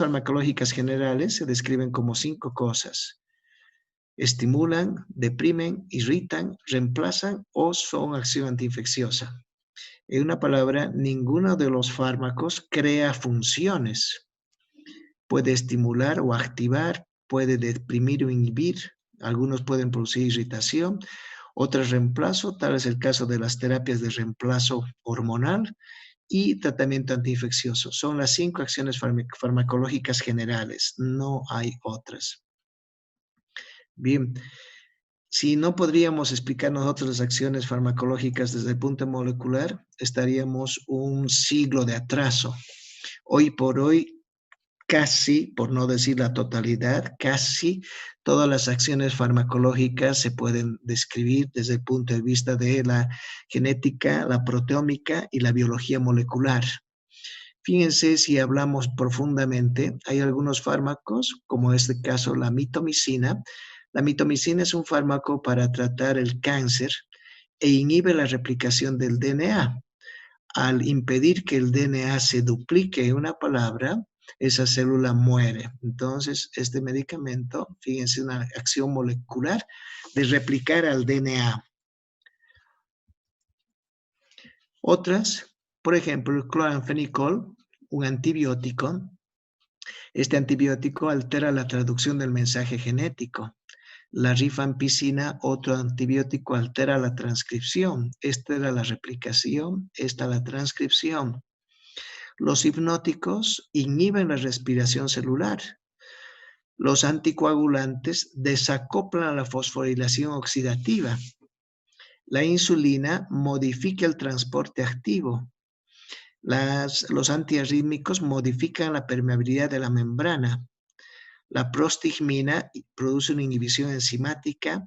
farmacológicas generales se describen como 5 cosas. Estimulan, deprimen, irritan, reemplazan o son acción antiinfecciosa. En una palabra, ninguno de los fármacos crea funciones. Puede estimular o activar, puede deprimir o inhibir. Algunos pueden producir irritación, otros reemplazo, tal es el caso de las terapias de reemplazo hormonal y tratamiento antiinfeccioso. Son las 5 acciones farmacológicas generales, no hay otras. Bien, si no podríamos explicar nosotros las acciones farmacológicas desde el punto molecular, estaríamos un siglo de atraso. Hoy por hoy, casi, por no decir la totalidad, casi todas las acciones farmacológicas se pueden describir desde el punto de vista de la genética, la proteómica y la biología molecular. Fíjense, si hablamos profundamente, hay algunos fármacos, como en este caso la mitomicina. La mitomicina es un fármaco para tratar el cáncer e inhibe la replicación del DNA. Al impedir que el DNA se duplique en una palabra, esa célula muere. Entonces, este medicamento, fíjense, una acción molecular de replicar al DNA. Otras, por ejemplo, el cloranfenicol, un antibiótico. Este antibiótico altera la traducción del mensaje genético. La rifampicina, otro antibiótico, altera la transcripción. Esta era la replicación, esta la transcripción. Los hipnóticos inhiben la respiración celular. Los anticoagulantes desacoplan la fosforilación oxidativa. La insulina modifica el transporte activo. Los antiarrítmicos modifican la permeabilidad de la membrana. La prostigmina produce una inhibición enzimática.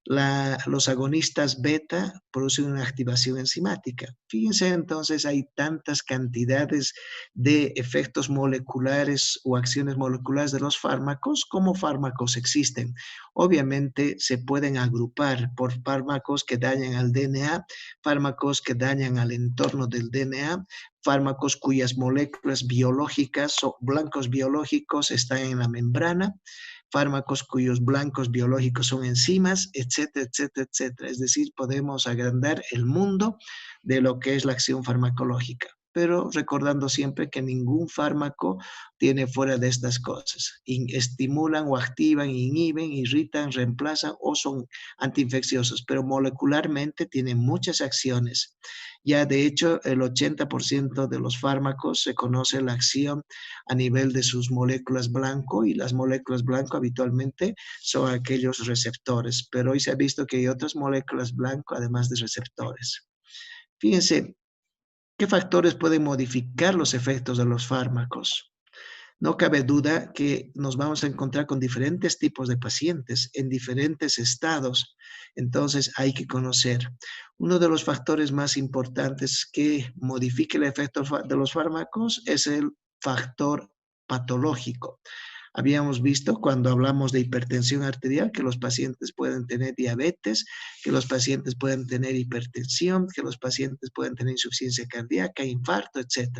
Los agonistas beta producen una activación enzimática. Fíjense entonces, hay tantas cantidades de efectos moleculares o acciones moleculares de los fármacos como fármacos existen. Obviamente se pueden agrupar por fármacos que dañan al DNA, fármacos que dañan al entorno del DNA, fármacos cuyas moléculas biológicas o blancos biológicos están en la membrana, fármacos cuyos blancos biológicos son enzimas, etcétera, etcétera, etcétera. Es decir, podemos agrandar el mundo de lo que es la acción farmacológica, pero recordando siempre que ningún fármaco tiene fuera de estas cosas. Estimulan o activan, inhiben, irritan, reemplazan o son antiinfecciosos, pero molecularmente tienen muchas acciones. Ya de hecho, el 80% de los fármacos se conoce la acción a nivel de sus moléculas blanco, y las moléculas blanco habitualmente son aquellos receptores, pero hoy se ha visto que hay otras moléculas blanco además de receptores. Fíjense, ¿qué factores pueden modificar los efectos de los fármacos? No cabe duda que nos vamos a encontrar con diferentes tipos de pacientes en diferentes estados. Entonces hay que conocer. Uno de los factores más importantes que modifique el efecto de los fármacos es el factor patológico. Habíamos visto cuando hablamos de hipertensión arterial que los pacientes pueden tener diabetes, que los pacientes pueden tener hipertensión, que los pacientes pueden tener insuficiencia cardíaca, infarto, etc.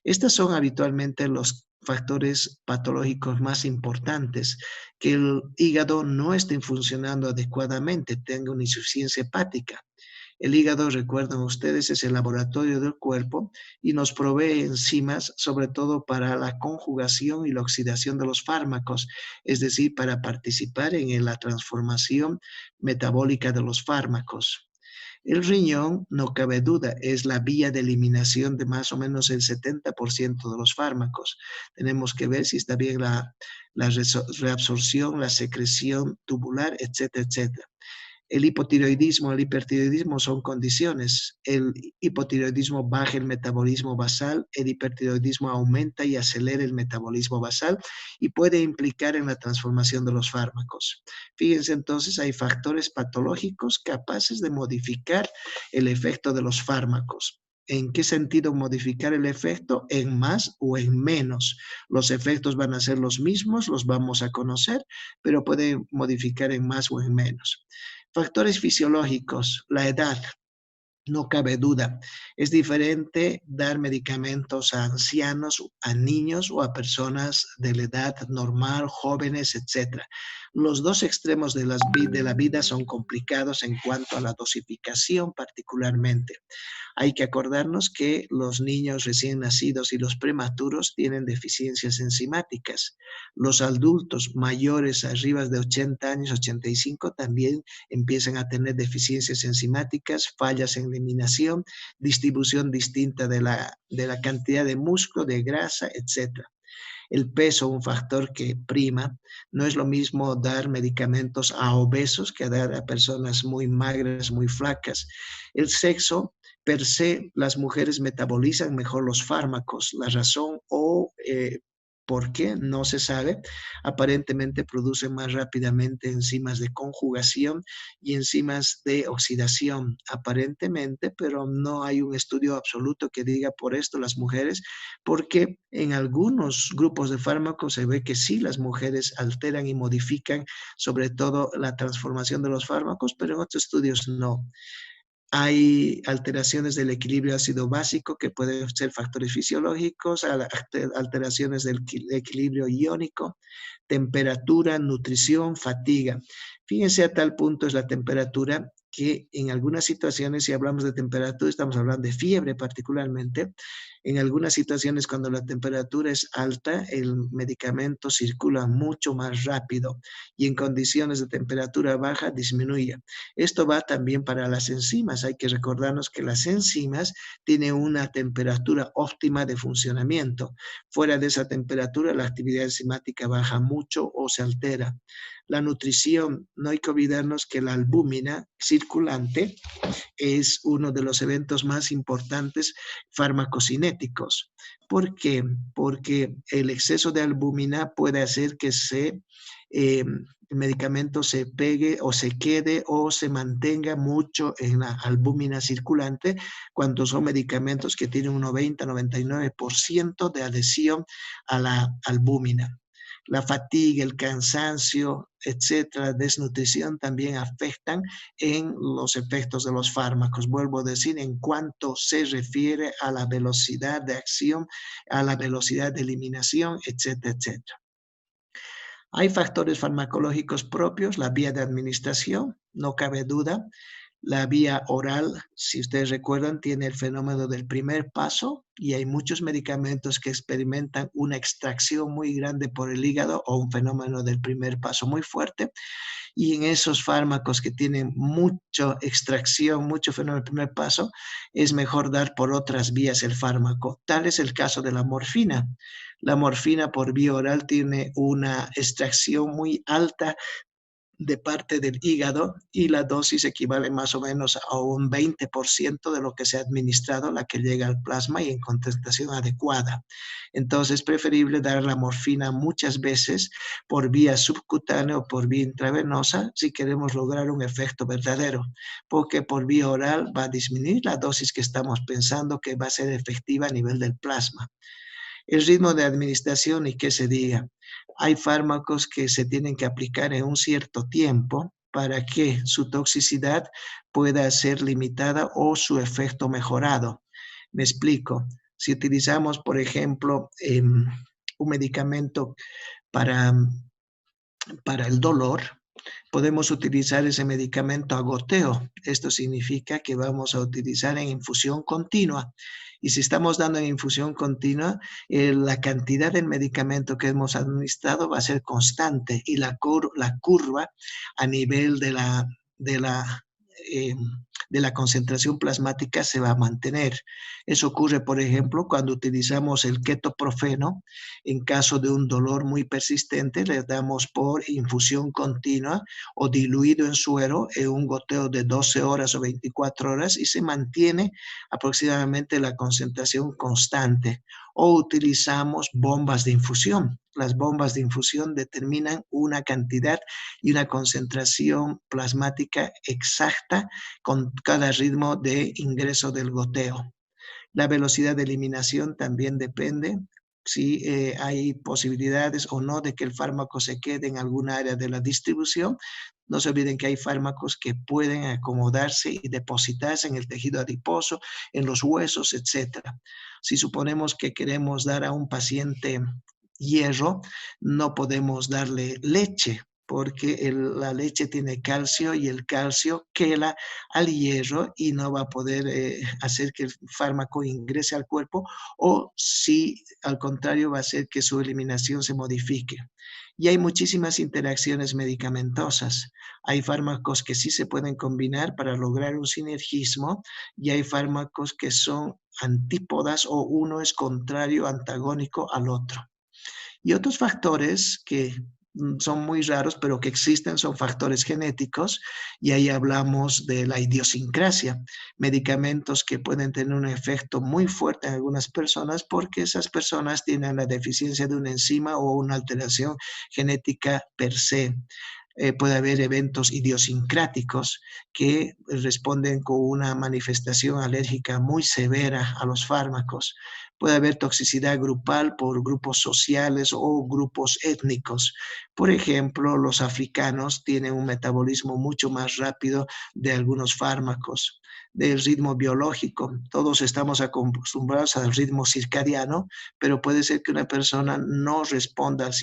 Estos son habitualmente los factores patológicos más importantes, que el hígado no esté funcionando adecuadamente, tenga una insuficiencia hepática. El hígado, recuerdan ustedes, es el laboratorio del cuerpo y nos provee enzimas, sobre todo para la conjugación y la oxidación de los fármacos, es decir, para participar en la transformación metabólica de los fármacos. El riñón, no cabe duda, es la vía de eliminación de más o menos el 70% de los fármacos. Tenemos que ver si está bien la reabsorción, la secreción tubular, etcétera, etcétera. El hipotiroidismo, el hipertiroidismo son condiciones. El hipotiroidismo baja el metabolismo basal, el hipertiroidismo aumenta y acelera el metabolismo basal y puede implicar en la transformación de los fármacos. Fíjense entonces, hay factores patológicos capaces de modificar el efecto de los fármacos. ¿En qué sentido modificar el efecto? En más o en menos. Los efectos van a ser los mismos, los vamos a conocer, pero pueden modificar en más o en menos. Factores fisiológicos, la edad. No cabe duda. Es diferente dar medicamentos a ancianos, a niños o a personas de la edad normal, jóvenes, etcétera. Los dos extremos de la vida son complicados en cuanto a la dosificación particularmente. Hay que acordarnos que los niños recién nacidos y los prematuros tienen deficiencias enzimáticas. Los adultos mayores arriba de 80 años, 85, también empiezan a tener deficiencias enzimáticas, fallas en eliminación, distribución distinta de la cantidad de músculo, de grasa, etc. El peso, un factor que prima. No es lo mismo dar medicamentos a obesos que a dar a personas muy magras, muy flacas. El sexo, per se, las mujeres metabolizan mejor los fármacos. La razón ¿por qué? No se sabe. Aparentemente producen más rápidamente enzimas de conjugación y enzimas de oxidación, aparentemente, pero no hay un estudio absoluto que diga por esto las mujeres, porque en algunos grupos de fármacos se ve que sí las mujeres alteran y modifican sobre todo la transformación de los fármacos, pero en otros estudios no. Hay alteraciones del equilibrio ácido básico que pueden ser factores fisiológicos, alteraciones del equilibrio iónico, temperatura, nutrición, fatiga. Fíjense a tal punto es la temperatura que en algunas situaciones, si hablamos de temperatura, estamos hablando de fiebre particularmente. En algunas situaciones, cuando la temperatura es alta, el medicamento circula mucho más rápido y en condiciones de temperatura baja disminuye. Esto va también para las enzimas. Hay que recordarnos que las enzimas tienen una temperatura óptima de funcionamiento. Fuera de esa temperatura, la actividad enzimática baja mucho o se altera. La nutrición, no hay que olvidarnos que la albúmina circulante es uno de los eventos más importantes farmacocinéticos. ¿Por qué? Porque el exceso de albúmina puede hacer que el medicamento se pegue o se quede o se mantenga mucho en la albúmina circulante cuando son medicamentos que tienen un 90-99% de adhesión a la albúmina. La fatiga, el cansancio, etcétera, desnutrición también afectan en los efectos de los fármacos. Vuelvo a decir, en cuanto se refiere a la velocidad de acción, a la velocidad de eliminación, etcétera, etcétera. Hay factores farmacológicos propios, la vía de administración, no cabe duda. La vía oral, si ustedes recuerdan, tiene el fenómeno del primer paso y hay muchos medicamentos que experimentan una extracción muy grande por el hígado o un fenómeno del primer paso muy fuerte. Y en esos fármacos que tienen mucha extracción, mucho fenómeno del primer paso, es mejor dar por otras vías el fármaco. Tal es el caso de la morfina. La morfina por vía oral tiene una extracción muy alta de parte del hígado y la dosis equivale más o menos a un 20% de lo que se ha administrado, la que llega al plasma y en concentración adecuada. Entonces es preferible dar la morfina muchas veces por vía subcutánea o por vía intravenosa si queremos lograr un efecto verdadero, porque por vía oral va a disminuir la dosis que estamos pensando que va a ser efectiva a nivel del plasma. El ritmo de administración y qué se diga. Hay fármacos que se tienen que aplicar en un cierto tiempo para que su toxicidad pueda ser limitada o su efecto mejorado. Me explico. Si utilizamos, por ejemplo, un medicamento para, para el dolor, podemos utilizar ese medicamento a goteo. Esto significa que vamos a utilizar en infusión continua. Y si estamos dando en infusión continua, la cantidad del medicamento que hemos administrado va a ser constante y la curva a nivel de la, eh, de la concentración plasmática se va a mantener. Eso ocurre, por ejemplo, cuando utilizamos el ketoprofeno. En caso de un dolor muy persistente, le damos por infusión continua o diluido en suero en un goteo de 12 horas o 24 horas y se mantiene aproximadamente la concentración constante. O utilizamos bombas de infusión. Las bombas de infusión determinan una cantidad y una concentración plasmática exacta con cada ritmo de ingreso del goteo. La velocidad de eliminación también depende. si hay posibilidades o no de que el fármaco se quede en alguna área de la distribución. No se olviden que hay fármacos que pueden acomodarse y depositarse en el tejido adiposo, en los huesos, etcétera. Si suponemos que queremos dar a un paciente hierro, no podemos darle leche, porque la leche tiene calcio y el calcio quela al hierro y no va a poder hacer que el fármaco ingrese al cuerpo, o si al contrario va a hacer que su eliminación se modifique. Y hay muchísimas interacciones medicamentosas. Hay fármacos que sí se pueden combinar para lograr un sinergismo, y hay fármacos que son antípodas o uno es contrario, antagónico al otro. Y otros factores que son muy raros, pero que existen, son factores genéticos, y ahí hablamos de la idiosincrasia, medicamentos que pueden tener un efecto muy fuerte en algunas personas porque esas personas tienen la deficiencia de una enzima o una alteración genética per se. Puede haber eventos idiosincráticos que responden con una manifestación alérgica muy severa a los fármacos. Puede haber toxicidad grupal por grupos sociales o grupos étnicos. Por ejemplo, los africanos tienen un metabolismo mucho más rápido de algunos fármacos. Del ritmo biológico, todos estamos acostumbrados al ritmo circadiano, pero puede ser que una persona no responda al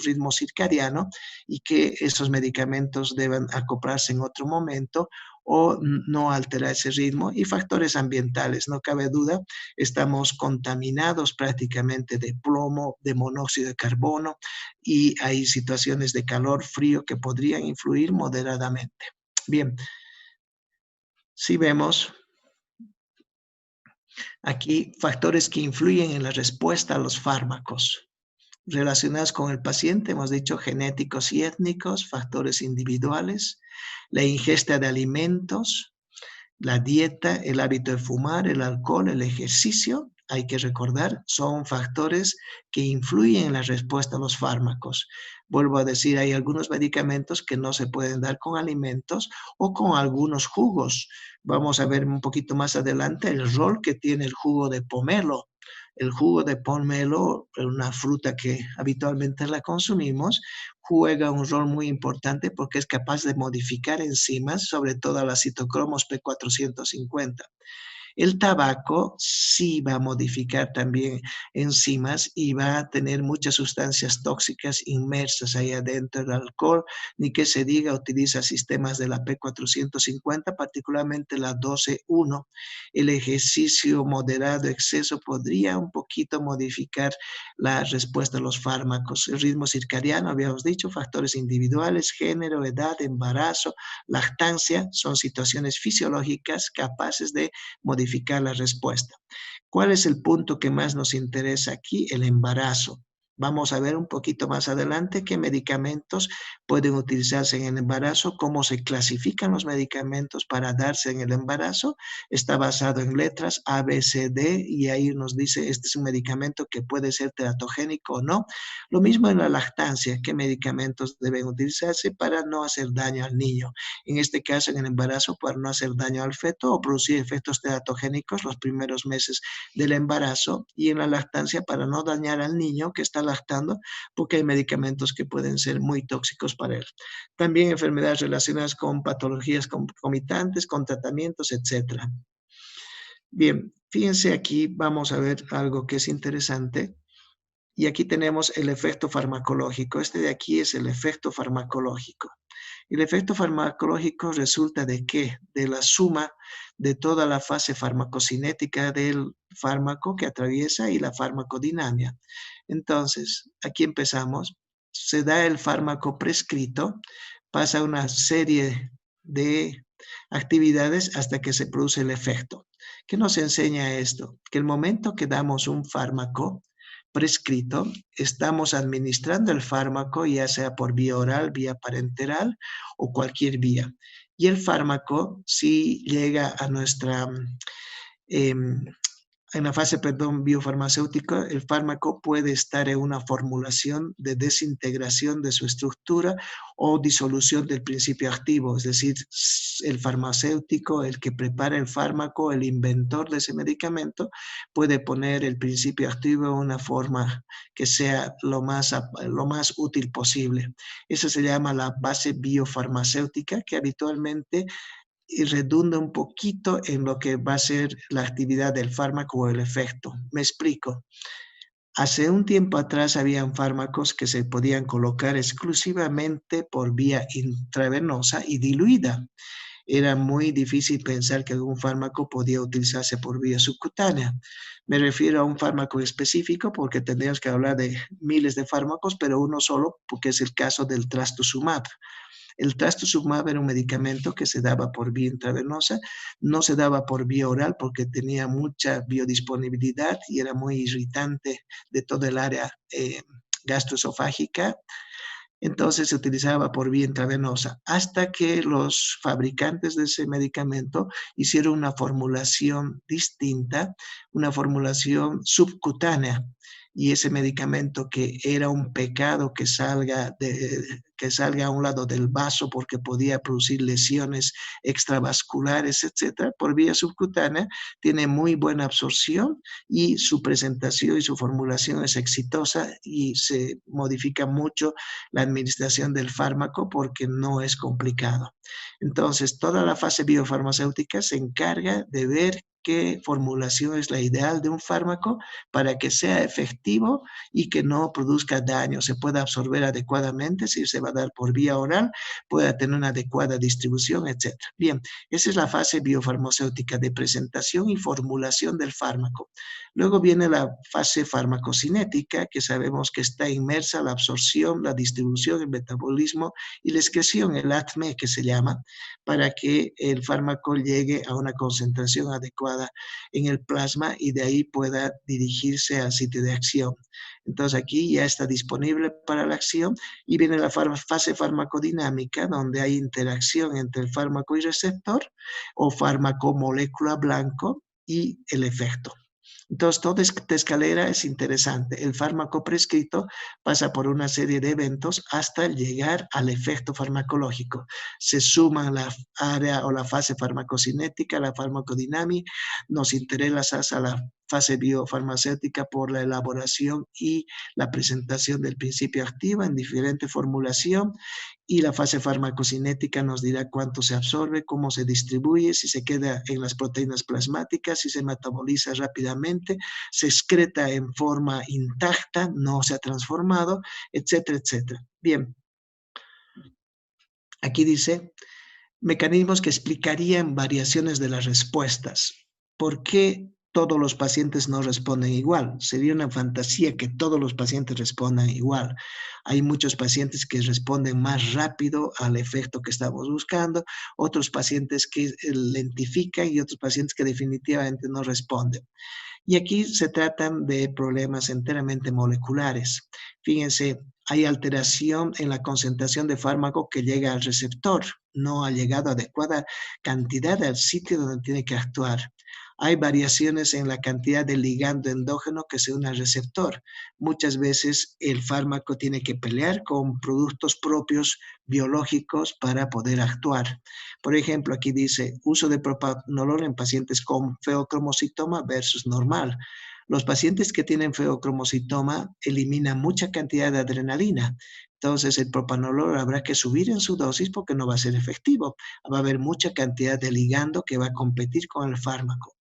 ritmo circadiano y que esos medicamentos deban acoplarse en otro momento o no alterar ese ritmo. Y factores ambientales, no cabe duda, estamos contaminados prácticamente de plomo, de monóxido de carbono, y hay situaciones de calor, frío que podrían influir moderadamente. Bien, si vemos aquí factores que influyen en la respuesta a los fármacos relacionados con el paciente, hemos dicho genéticos y étnicos, factores individuales, la ingesta de alimentos, la dieta, el hábito de fumar, el alcohol, el ejercicio, hay que recordar, son factores que influyen en la respuesta a los fármacos. Vuelvo a decir, hay algunos medicamentos que no se pueden dar con alimentos o con algunos jugos. Vamos a ver un poquito más adelante el rol que tiene el jugo de pomelo. El jugo de pomelo, una fruta que habitualmente la consumimos, juega un rol muy importante porque es capaz de modificar enzimas, sobre todo las citocromos P450. El tabaco sí va a modificar también enzimas y va a tener muchas sustancias tóxicas inmersas ahí adentro. El alcohol, ni que se diga, utiliza sistemas de la P450, particularmente la 12.1. El ejercicio moderado, exceso, podría un poquito modificar la respuesta a los fármacos. El ritmo circadiano, habíamos dicho, factores individuales, género, edad, embarazo, lactancia, son situaciones fisiológicas capaces de modificar la respuesta. ¿Cuál es el punto que más nos interesa aquí? El embarazo. Vamos a ver un poquito más adelante qué medicamentos pueden utilizarse en el embarazo, cómo se clasifican los medicamentos para darse en el embarazo. Está basado en letras A, B, C, D, y ahí nos dice este es un medicamento que puede ser teratogénico o no. Lo mismo en la lactancia, qué medicamentos deben utilizarse para no hacer daño al niño. En este caso, en el embarazo, para no hacer daño al feto o producir efectos teratogénicos los primeros meses del embarazo, y en la lactancia para no dañar al niño que está lactando, porque hay medicamentos que pueden ser muy tóxicos para él. También enfermedades relacionadas con patologías concomitantes, con tratamientos, etcétera. Bien, fíjense aquí, vamos a ver algo que es interesante. Y aquí tenemos el efecto farmacológico. Este de aquí es el efecto farmacológico. El efecto farmacológico resulta de qué? De la suma de toda la fase farmacocinética del fármaco que atraviesa y la farmacodinámica. Entonces, aquí empezamos. Se da el fármaco prescrito, pasa una serie de actividades hasta que se produce el efecto. ¿Qué nos enseña esto? Que el momento que damos un fármaco prescrito, estamos administrando el fármaco, ya sea por vía oral, vía parenteral o cualquier vía. Y el fármaco, si llega a nuestra en la fase, perdón, biofarmacéutica, el fármaco puede estar en una formulación de desintegración de su estructura o disolución del principio activo, es decir, el farmacéutico, el que prepara el fármaco, el inventor de ese medicamento, puede poner el principio activo en una forma que sea lo más útil posible. Eso se llama la base biofarmacéutica, que habitualmente y redunda un poquito en lo que va a ser la actividad del fármaco o el efecto. Me explico. Hace un tiempo atrás habían fármacos que se podían colocar exclusivamente por vía intravenosa y diluida. Era muy difícil pensar que algún fármaco podía utilizarse por vía subcutánea. Me refiero a un fármaco específico porque tendríamos que hablar de miles de fármacos, pero uno solo, porque es el caso del trastuzumab. El trastuzumab era un medicamento que se daba por vía intravenosa, no se daba por vía oral porque tenía mucha biodisponibilidad y era muy irritante de todo el área gastroesofágica. Entonces se utilizaba por vía intravenosa hasta que los fabricantes de ese medicamento hicieron una formulación distinta, una formulación subcutánea. Y ese medicamento que era un pecado que salga a un lado del vaso porque podía producir lesiones extravasculares, etcétera, por vía subcutánea, tiene muy buena absorción y su presentación y su formulación es exitosa y se modifica mucho la administración del fármaco porque no es complicado. Entonces, toda la fase biofarmacéutica se encarga de ver qué formulación es la ideal de un fármaco para que sea efectivo y que no produzca daño, se pueda absorber adecuadamente, si se va a dar por vía oral, pueda tener una adecuada distribución, etc. Bien, esa es la fase biofarmacéutica de presentación y formulación del fármaco. Luego viene la fase farmacocinética, que sabemos que está inmersa la absorción, la distribución, el metabolismo y la excreción, el ATME que se llama, para que el fármaco llegue a una concentración adecuada en el plasma y de ahí pueda dirigirse al sitio de acción. Entonces aquí ya está disponible para la acción y viene la fase farmacodinámica, donde hay interacción entre el fármaco y receptor o fármaco molécula blanco y el efecto. Entonces, toda esta escalera es interesante. El fármaco prescrito pasa por una serie de eventos hasta llegar al efecto farmacológico. Se suman la área o la fase farmacocinética, la farmacodinámica, nos interesa a la fase biofarmacéutica por la elaboración y la presentación del principio activo en diferente formulación y la fase farmacocinética nos dirá cuánto se absorbe, cómo se distribuye, si se queda en las proteínas plasmáticas, si se metaboliza rápidamente, se excreta en forma intacta, no se ha transformado, etcétera, etcétera. Bien, aquí dice mecanismos que explicarían variaciones de las respuestas. ¿Por qué todos los pacientes no responden igual? Sería una fantasía que todos los pacientes respondan igual. Hay muchos pacientes que responden más rápido al efecto que estamos buscando, otros pacientes que lentifican y otros pacientes que definitivamente no responden. Y aquí se tratan de problemas enteramente moleculares. Fíjense, hay alteración en la concentración de fármaco que llega al receptor, no ha llegado a adecuada cantidad al sitio donde tiene que actuar. Hay variaciones en la cantidad de ligando endógeno que se une al receptor. Muchas veces el fármaco tiene que pelear con productos propios biológicos para poder actuar. Por ejemplo, aquí dice uso de propranolol en pacientes con feocromocitoma versus normal. Los pacientes que tienen feocromocitoma eliminan mucha cantidad de adrenalina. Entonces, el propranolol habrá que subir en su dosis porque no va a ser efectivo. Va a haber mucha cantidad de ligando que va a competir con el fármaco.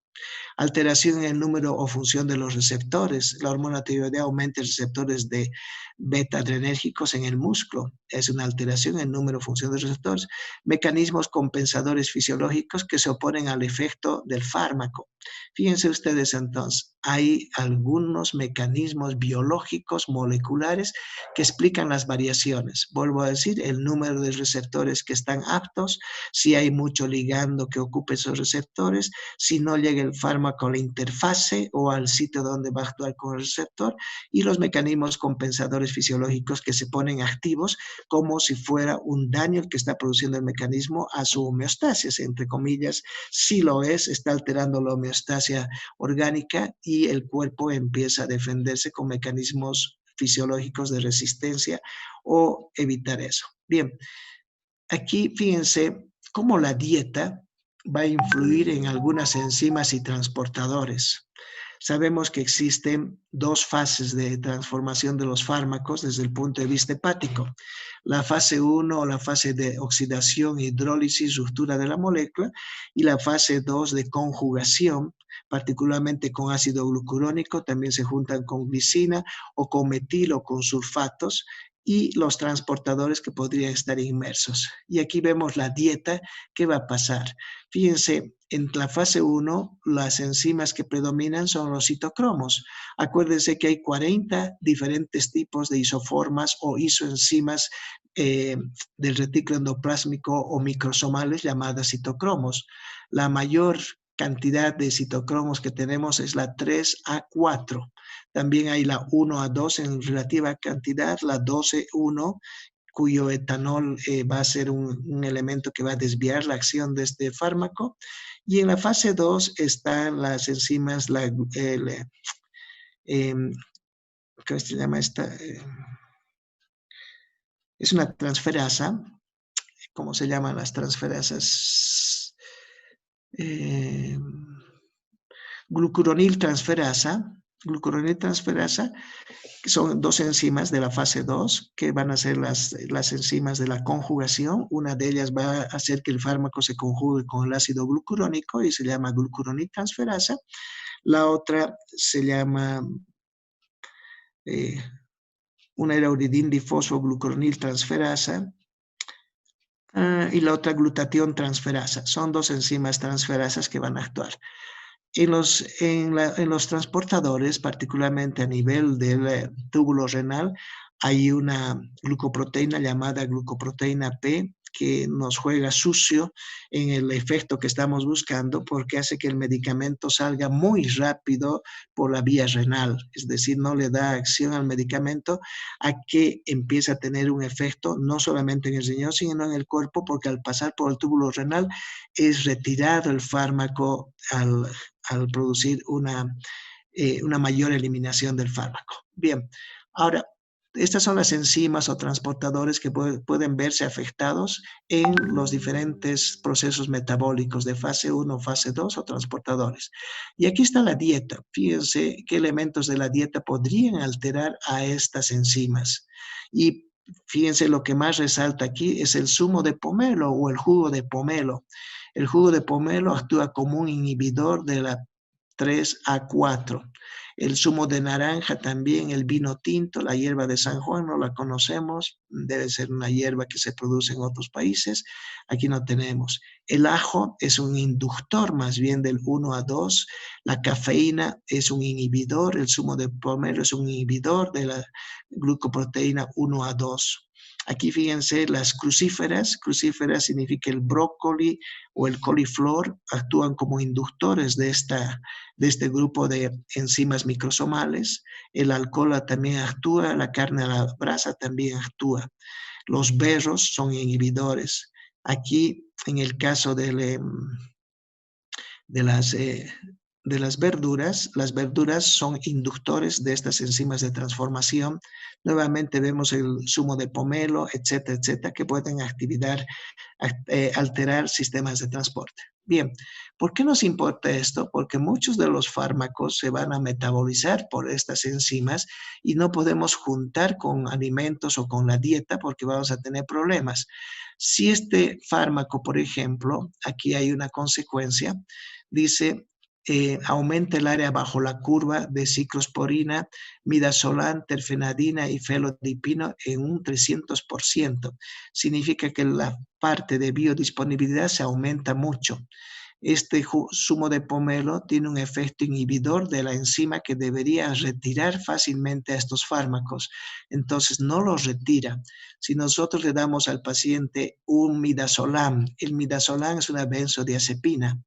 Alteración en el número o función de los receptores. La hormona tiroidea aumenta receptores de beta adrenérgicos en el músculo. Es una alteración en el número o función de los receptores. Mecanismos compensadores fisiológicos que se oponen al efecto del fármaco. Fíjense ustedes entonces, hay algunos mecanismos biológicos moleculares que explican las variaciones. Vuelvo a decir, el número de receptores que están aptos, si hay mucho ligando que ocupe esos receptores, si no llega el fármaco fármaco a la interfase o al sitio donde va a actuar con el receptor, y los mecanismos compensadores fisiológicos que se ponen activos como si fuera un daño que está produciendo el mecanismo a su homeostasis, entre comillas. Si lo es, está alterando la homeostasia orgánica y el cuerpo empieza a defenderse con mecanismos fisiológicos de resistencia o evitar eso. Bien, aquí fíjense cómo la dieta va a influir en algunas enzimas y transportadores. Sabemos que existen dos fases de transformación de los fármacos desde el punto de vista hepático. La fase 1 o la fase de oxidación, hidrólisis, ruptura de la molécula, y la fase 2 de conjugación, particularmente con ácido glucurónico, también se juntan con glicina o con metil o con sulfatos, y los transportadores que podrían estar inmersos. Y aquí vemos la dieta que va a pasar. Fíjense, en la fase 1, las enzimas que predominan son los citocromos. Acuérdense que hay 40 diferentes tipos de isoformas o isoenzimas del retículo endoplásmico o microsomales llamadas citocromos. La mayor cantidad de citocromos que tenemos es la 3A4. También hay la 1A2 en relativa cantidad, la 12-1, cuyo etanol va a ser un elemento que va a desviar la acción de este fármaco. Y en la fase 2 están las enzimas, ¿cómo se llama esta? Es una transferasa. ¿Cómo se llaman las transferasas? Glucuronil transferasa, que son dos enzimas de la fase 2 que van a ser las enzimas de la conjugación. Una de ellas va a hacer que el fármaco se conjugue con el ácido glucurónico y se llama glucuroniltransferasa. La otra se llama una era uridindifosfoglucuroniltransferasa y la otra glutatión transferasa. Son dos enzimas transferasas que van a actuar. En los transportadores, particularmente a nivel del túbulo renal, hay una glucoproteína llamada glucoproteína P que nos juega sucio en el efecto que estamos buscando porque hace que el medicamento salga muy rápido por la vía renal, es decir, no le da acción al medicamento a que empiece a tener un efecto no solamente en el riñón, sino en el cuerpo, porque al pasar por el túbulo renal es retirado el fármaco al producir una mayor eliminación del fármaco. Bien, ahora, estas son las enzimas o transportadores que pueden verse afectados en los diferentes procesos metabólicos de fase 1, fase 2 o transportadores. Y aquí está la dieta. Fíjense qué elementos de la dieta podrían alterar a estas enzimas. Y fíjense, lo que más resalta aquí es el zumo de pomelo o el jugo de pomelo. El jugo de pomelo actúa como un inhibidor de la 3A4. El zumo de naranja también, el vino tinto, la hierba de San Juan, no la conocemos, debe ser una hierba que se produce en otros países, aquí no tenemos. El ajo es un inductor más bien del 1A2, la cafeína es un inhibidor, el zumo de pomelo es un inhibidor de la glucoproteína 1A2. Aquí fíjense las crucíferas significa el brócoli o el coliflor, actúan como inductores de este grupo de enzimas microsomales. El alcohol también actúa, la carne a la brasa también actúa. Los berros son inhibidores. Aquí, en el caso de las verduras son inductores de estas enzimas de transformación. Nuevamente vemos el zumo de pomelo, etcétera, que pueden alterar sistemas de transporte. Bien, ¿por qué nos importa esto? Porque muchos de los fármacos se van a metabolizar por estas enzimas y no podemos juntar con alimentos o con la dieta porque vamos a tener problemas. Si este fármaco, por ejemplo, aquí hay una consecuencia, dice, aumenta el área bajo la curva de ciclosporina, midazolam, terfenadina y felodipino en un 300%. Significa que la parte de biodisponibilidad se aumenta mucho. Este zumo de pomelo tiene un efecto inhibidor de la enzima que debería retirar fácilmente a estos fármacos. Entonces no los retira. Si nosotros le damos al paciente un midazolam, el midazolam es una benzodiazepina.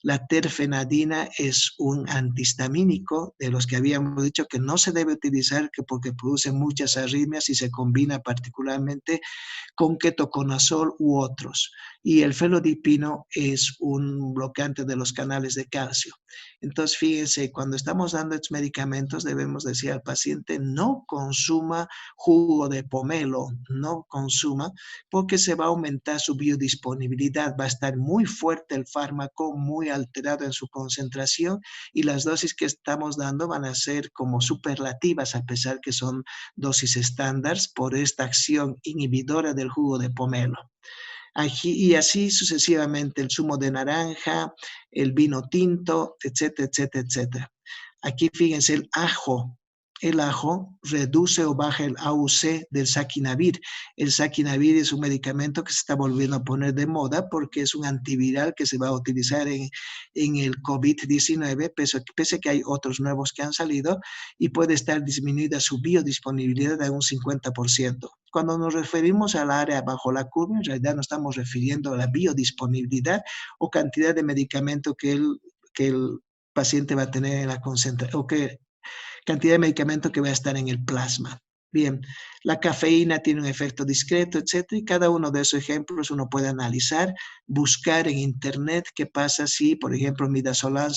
La terfenadina es un antihistamínico de los que habíamos dicho que no se debe utilizar porque produce muchas arritmias y se combina particularmente con ketoconazol u otros. Y el felodipino es un bloqueante de los canales de calcio. Entonces, fíjense, cuando estamos dando estos medicamentos, debemos decir al paciente no consuma jugo de pomelo, no consuma, porque se va a aumentar su biodisponibilidad, va a estar muy fuerte el fármaco, muy alterado en su concentración y las dosis que estamos dando van a ser como superlativas, a pesar que son dosis estándar por esta acción inhibidora del jugo de pomelo. Y así sucesivamente el zumo de naranja, el vino tinto, etcétera, etcétera, etcétera. Aquí fíjense el ajo. El ajo reduce o baja el AUC del saquinavir. El saquinavir es un medicamento que se está volviendo a poner de moda porque es un antiviral que se va a utilizar en el COVID-19, pese a que hay otros nuevos que han salido, y puede estar disminuida su biodisponibilidad a un 50%. Cuando nos referimos al área bajo la curva, en realidad nos estamos refiriendo a la biodisponibilidad o cantidad de medicamento que el paciente va a tener en la concentración, o que cantidad de medicamento que va a estar en el plasma. Bien, la cafeína tiene un efecto discreto, etcétera, y cada uno de esos ejemplos uno puede analizar, buscar en internet qué pasa si, por ejemplo, midazolam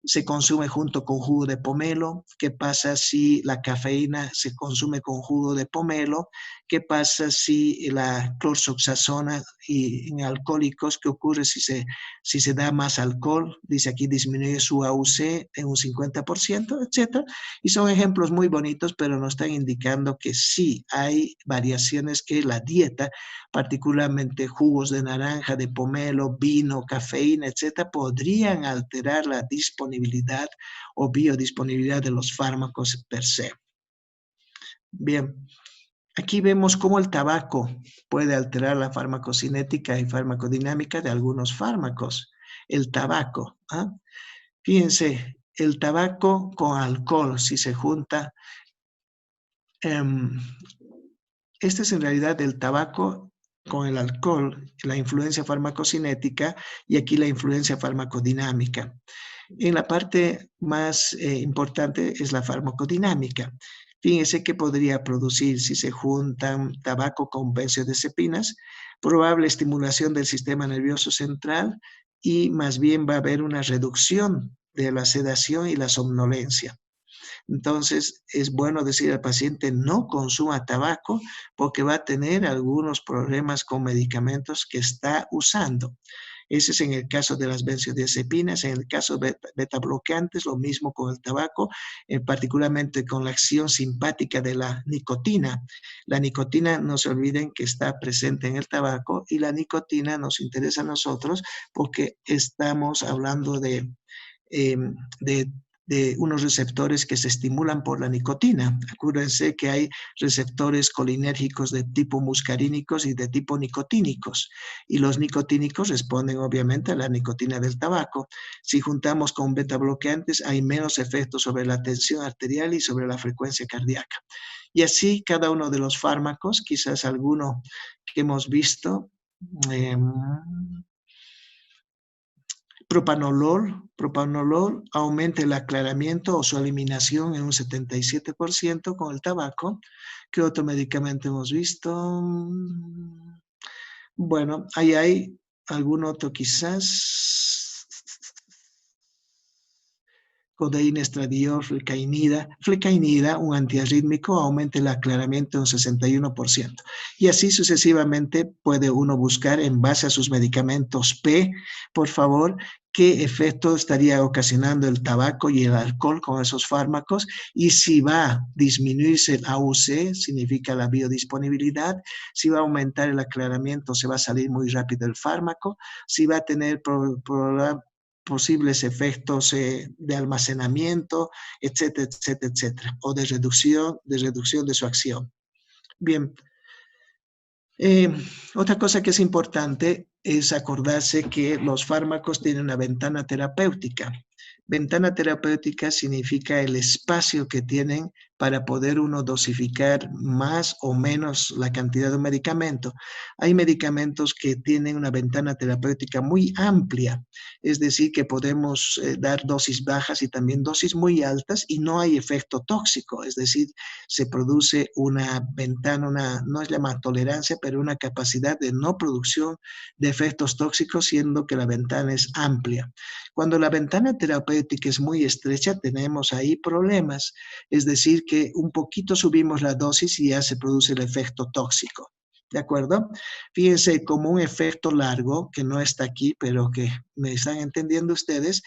se consume junto con jugo de pomelo, qué pasa si la cafeína se consume con jugo de pomelo, qué pasa si la clorzoxazona y en alcohólicos, qué ocurre si se da más alcohol, dice aquí disminuye su AUC en un 50%, etcétera. Y son ejemplos muy bonitos, pero nos están indicando que sí hay variaciones que la dieta, particularmente jugos de naranja, de pomelo, vino, cafeína, etcétera, podrían alterar la disponibilidad o biodisponibilidad de los fármacos per se. Bien, aquí vemos cómo el tabaco puede alterar la farmacocinética y farmacodinámica de algunos fármacos. El tabaco, ¿ah? Fíjense, el tabaco con alcohol, si se junta, este es en realidad el tabaco con el alcohol, la influencia farmacocinética y aquí la influencia farmacodinámica. En la parte más importante es la farmacodinámica. Fíjense que podría producir si se juntan tabaco con benzodiazepinas, probable estimulación del sistema nervioso central y más bien va a haber una reducción de la sedación y la somnolencia. Entonces, es bueno decir al paciente no consuma tabaco porque va a tener algunos problemas con medicamentos que está usando. Ese es en el caso de las benzodiazepinas, en el caso de beta bloqueantes, lo mismo con el tabaco, particularmente con la acción simpática de la nicotina. La nicotina, no se olviden que está presente en el tabaco y la nicotina nos interesa a nosotros porque estamos hablando de unos receptores que se estimulan por la nicotina. Acuérdense que hay receptores colinérgicos de tipo muscarínicos y de tipo nicotínicos. Y los nicotínicos responden obviamente a la nicotina del tabaco. Si juntamos con beta bloqueantes, hay menos efectos sobre la tensión arterial y sobre la frecuencia cardíaca. Y así cada uno de los fármacos, quizás alguno que hemos visto, propanolol aumenta el aclaramiento o su eliminación en un 77% con el tabaco. ¿Qué otro medicamento hemos visto? Bueno, ahí hay algún otro quizás. Codeína, estradiol, flecainida, un antiarrítmico, aumenta el aclaramiento en un 61%. Y así sucesivamente puede uno buscar en base a sus medicamentos P, por favor, qué efecto estaría ocasionando el tabaco y el alcohol con esos fármacos y si va a disminuirse el AUC, significa la biodisponibilidad, si va a aumentar el aclaramiento, se va a salir muy rápido el fármaco, si va a tener posibles efectos de almacenamiento, etcétera, etcétera, etcétera, o de reducción de su acción. Bien, otra cosa que es importante es acordarse que los fármacos tienen una ventana terapéutica. Ventana terapéutica significa el espacio que tienen para poder uno dosificar más o menos la cantidad de un medicamento. Hay medicamentos que tienen una ventana terapéutica muy amplia, es decir, que podemos dar dosis bajas y también dosis muy altas y no hay efecto tóxico, es decir, se produce una ventana, no es llamada tolerancia, pero una capacidad de no producción de efectos tóxicos, siendo que la ventana es amplia. Cuando la ventana terapéutica es muy estrecha, tenemos ahí problemas, es decir, que un poquito subimos la dosis y ya se produce el efecto tóxico. ¿De acuerdo? Fíjense, como un efecto largo, que no está aquí, pero que me están entendiendo ustedes,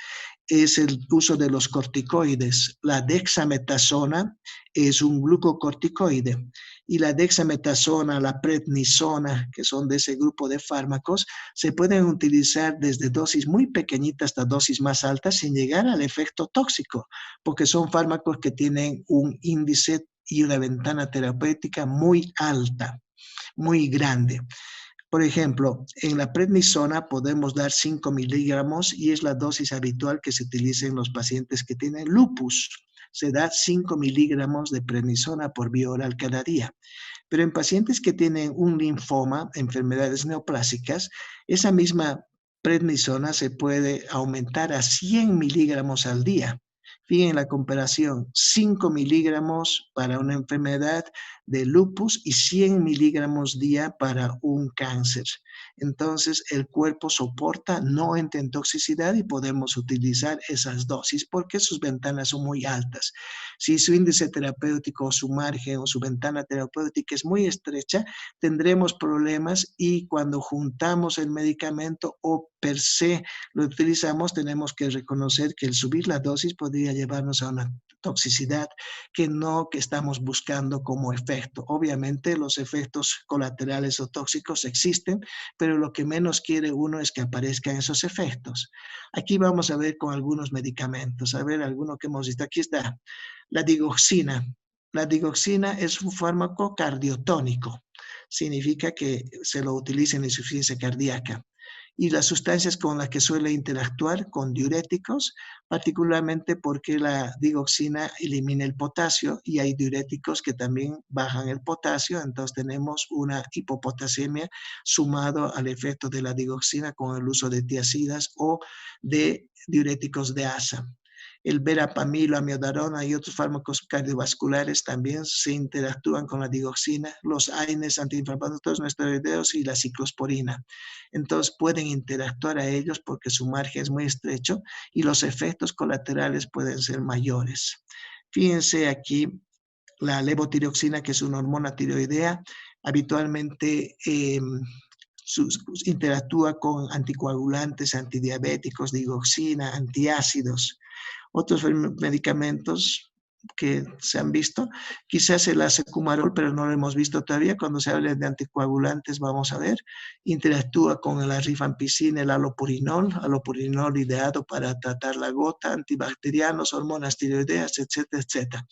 es el uso de los corticoides. La dexametasona es un glucocorticoide y la dexametasona, la prednisona, que son de ese grupo de fármacos, se pueden utilizar desde dosis muy pequeñitas hasta dosis más altas sin llegar al efecto tóxico, porque son fármacos que tienen un índice y una ventana terapéutica muy alta, muy grande. Por ejemplo, en la prednisona podemos dar 5 miligramos y es la dosis habitual que se utiliza en los pacientes que tienen lupus. Se da 5 miligramos de prednisona por vía oral cada día. Pero en pacientes que tienen un linfoma, enfermedades neoplásicas, esa misma prednisona se puede aumentar a 100 miligramos al día. Fíjense la comparación, 5 miligramos para una enfermedad de lupus y 100 miligramos día para un cáncer. Entonces, el cuerpo soporta, no entra en toxicidad y podemos utilizar esas dosis porque sus ventanas son muy altas. Si su índice terapéutico o su margen o su ventana terapéutica es muy estrecha, tendremos problemas y cuando juntamos el medicamento o per se lo utilizamos, tenemos que reconocer que el subir la dosis podría llevarnos a una toxicidad que estamos buscando como efecto. Obviamente los efectos colaterales o tóxicos existen, pero lo que menos quiere uno es que aparezcan esos efectos. Aquí vamos a ver con algunos medicamentos, a ver alguno que hemos visto. Aquí está la digoxina. La digoxina es un fármaco cardiotónico. Significa que se lo utiliza en insuficiencia cardíaca. Y las sustancias con las que suele interactuar con diuréticos, particularmente porque la digoxina elimina el potasio y hay diuréticos que también bajan el potasio, entonces tenemos una hipopotasemia sumado al efecto de la digoxina con el uso de tiazidas o de diuréticos de asa. El verapamil, la amiodarona y otros fármacos cardiovasculares también se interactúan con la digoxina, los AINES antiinflamatorios no esteroideos y la ciclosporina. Entonces pueden interactuar a ellos porque su margen es muy estrecho y los efectos colaterales pueden ser mayores. Fíjense aquí la levotiroxina, que es una hormona tiroidea, habitualmente interactúa con anticoagulantes, antidiabéticos, digoxina, antiácidos. Otros medicamentos que se han visto, quizás el asecumarol, pero no lo hemos visto todavía. Cuando se habla de anticoagulantes, vamos a ver, interactúa con la rifampicina, el alopurinol ideado para tratar la gota, antibacterianos, hormonas tiroideas, etcétera, etcétera.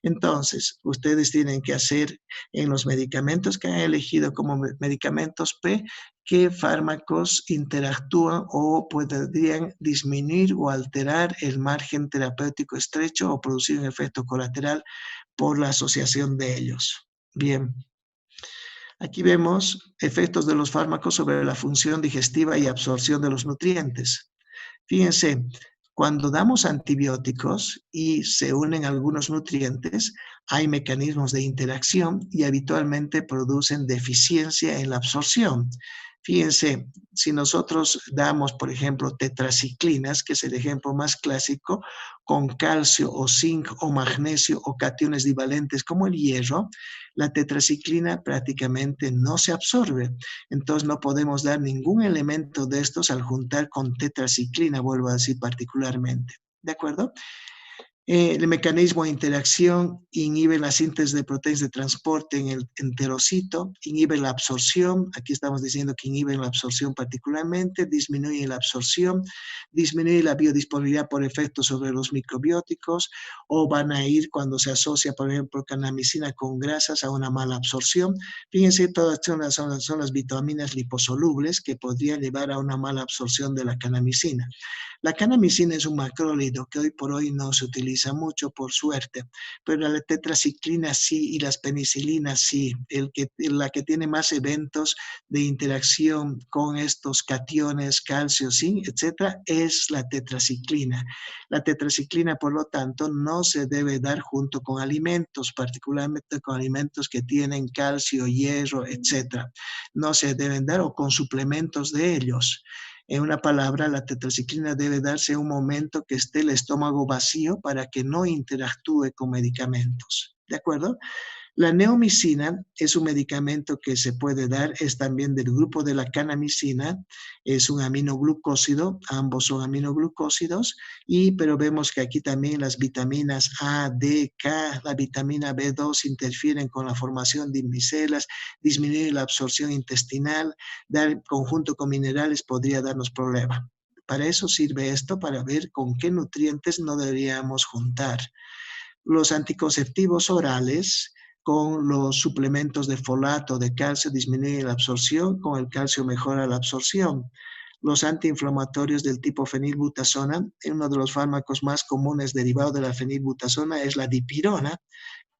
Entonces, ustedes tienen que hacer en los medicamentos que han elegido como medicamentos P, qué fármacos interactúan o podrían disminuir o alterar el margen terapéutico estrecho o producir un efecto colateral por la asociación de ellos. Bien. Aquí vemos efectos de los fármacos sobre la función digestiva y absorción de los nutrientes. Fíjense, cuando damos antibióticos y se unen algunos nutrientes, hay mecanismos de interacción y habitualmente producen deficiencia en la absorción. Fíjense, si nosotros damos, por ejemplo, tetraciclinas, que es el ejemplo más clásico, con calcio o zinc o magnesio o cationes divalentes como el hierro, la tetraciclina prácticamente no se absorbe. Entonces no podemos dar ningún elemento de estos al juntar con tetraciclina, vuelvo a decir particularmente. ¿De acuerdo? El mecanismo de interacción inhibe la síntesis de proteínas de transporte en el enterocito, inhibe la absorción, aquí estamos diciendo que inhiben la absorción particularmente, disminuye la absorción, disminuye la biodisponibilidad por efectos sobre los microbióticos, o van a ir cuando se asocia, por ejemplo, canamicina con grasas a una mala absorción. Fíjense, todas son las vitaminas liposolubles que podrían llevar a una mala absorción de la canamicina. La kanamicina es un macrólido que hoy por hoy no se utiliza mucho, por suerte, pero la tetraciclina sí y las penicilinas sí. La que tiene más eventos de interacción con estos cationes, calcio, zinc, etcétera, es la tetraciclina. La tetraciclina, por lo tanto, no se debe dar junto con alimentos, particularmente con alimentos que tienen calcio, hierro, etcétera. No se deben dar o con suplementos de ellos. En una palabra, la tetraciclina debe darse en un momento que esté el estómago vacío para que no interactúe con medicamentos. ¿De acuerdo? La neomicina es un medicamento que se puede dar, es también del grupo de la kanamicina, es un aminoglucósido, ambos son aminoglucósidos, pero vemos que aquí también las vitaminas A, D, K, la vitamina B2 interfieren con la formación de micelas, disminuye la absorción intestinal, dar conjunto con minerales podría darnos problema. Para eso sirve esto, para ver con qué nutrientes no deberíamos juntar. Los anticonceptivos orales con los suplementos de folato, de calcio, disminuyen la absorción, con el calcio mejora la absorción. Los antiinflamatorios del tipo fenilbutazona, uno de los fármacos más comunes derivado de la fenilbutazona es la dipirona,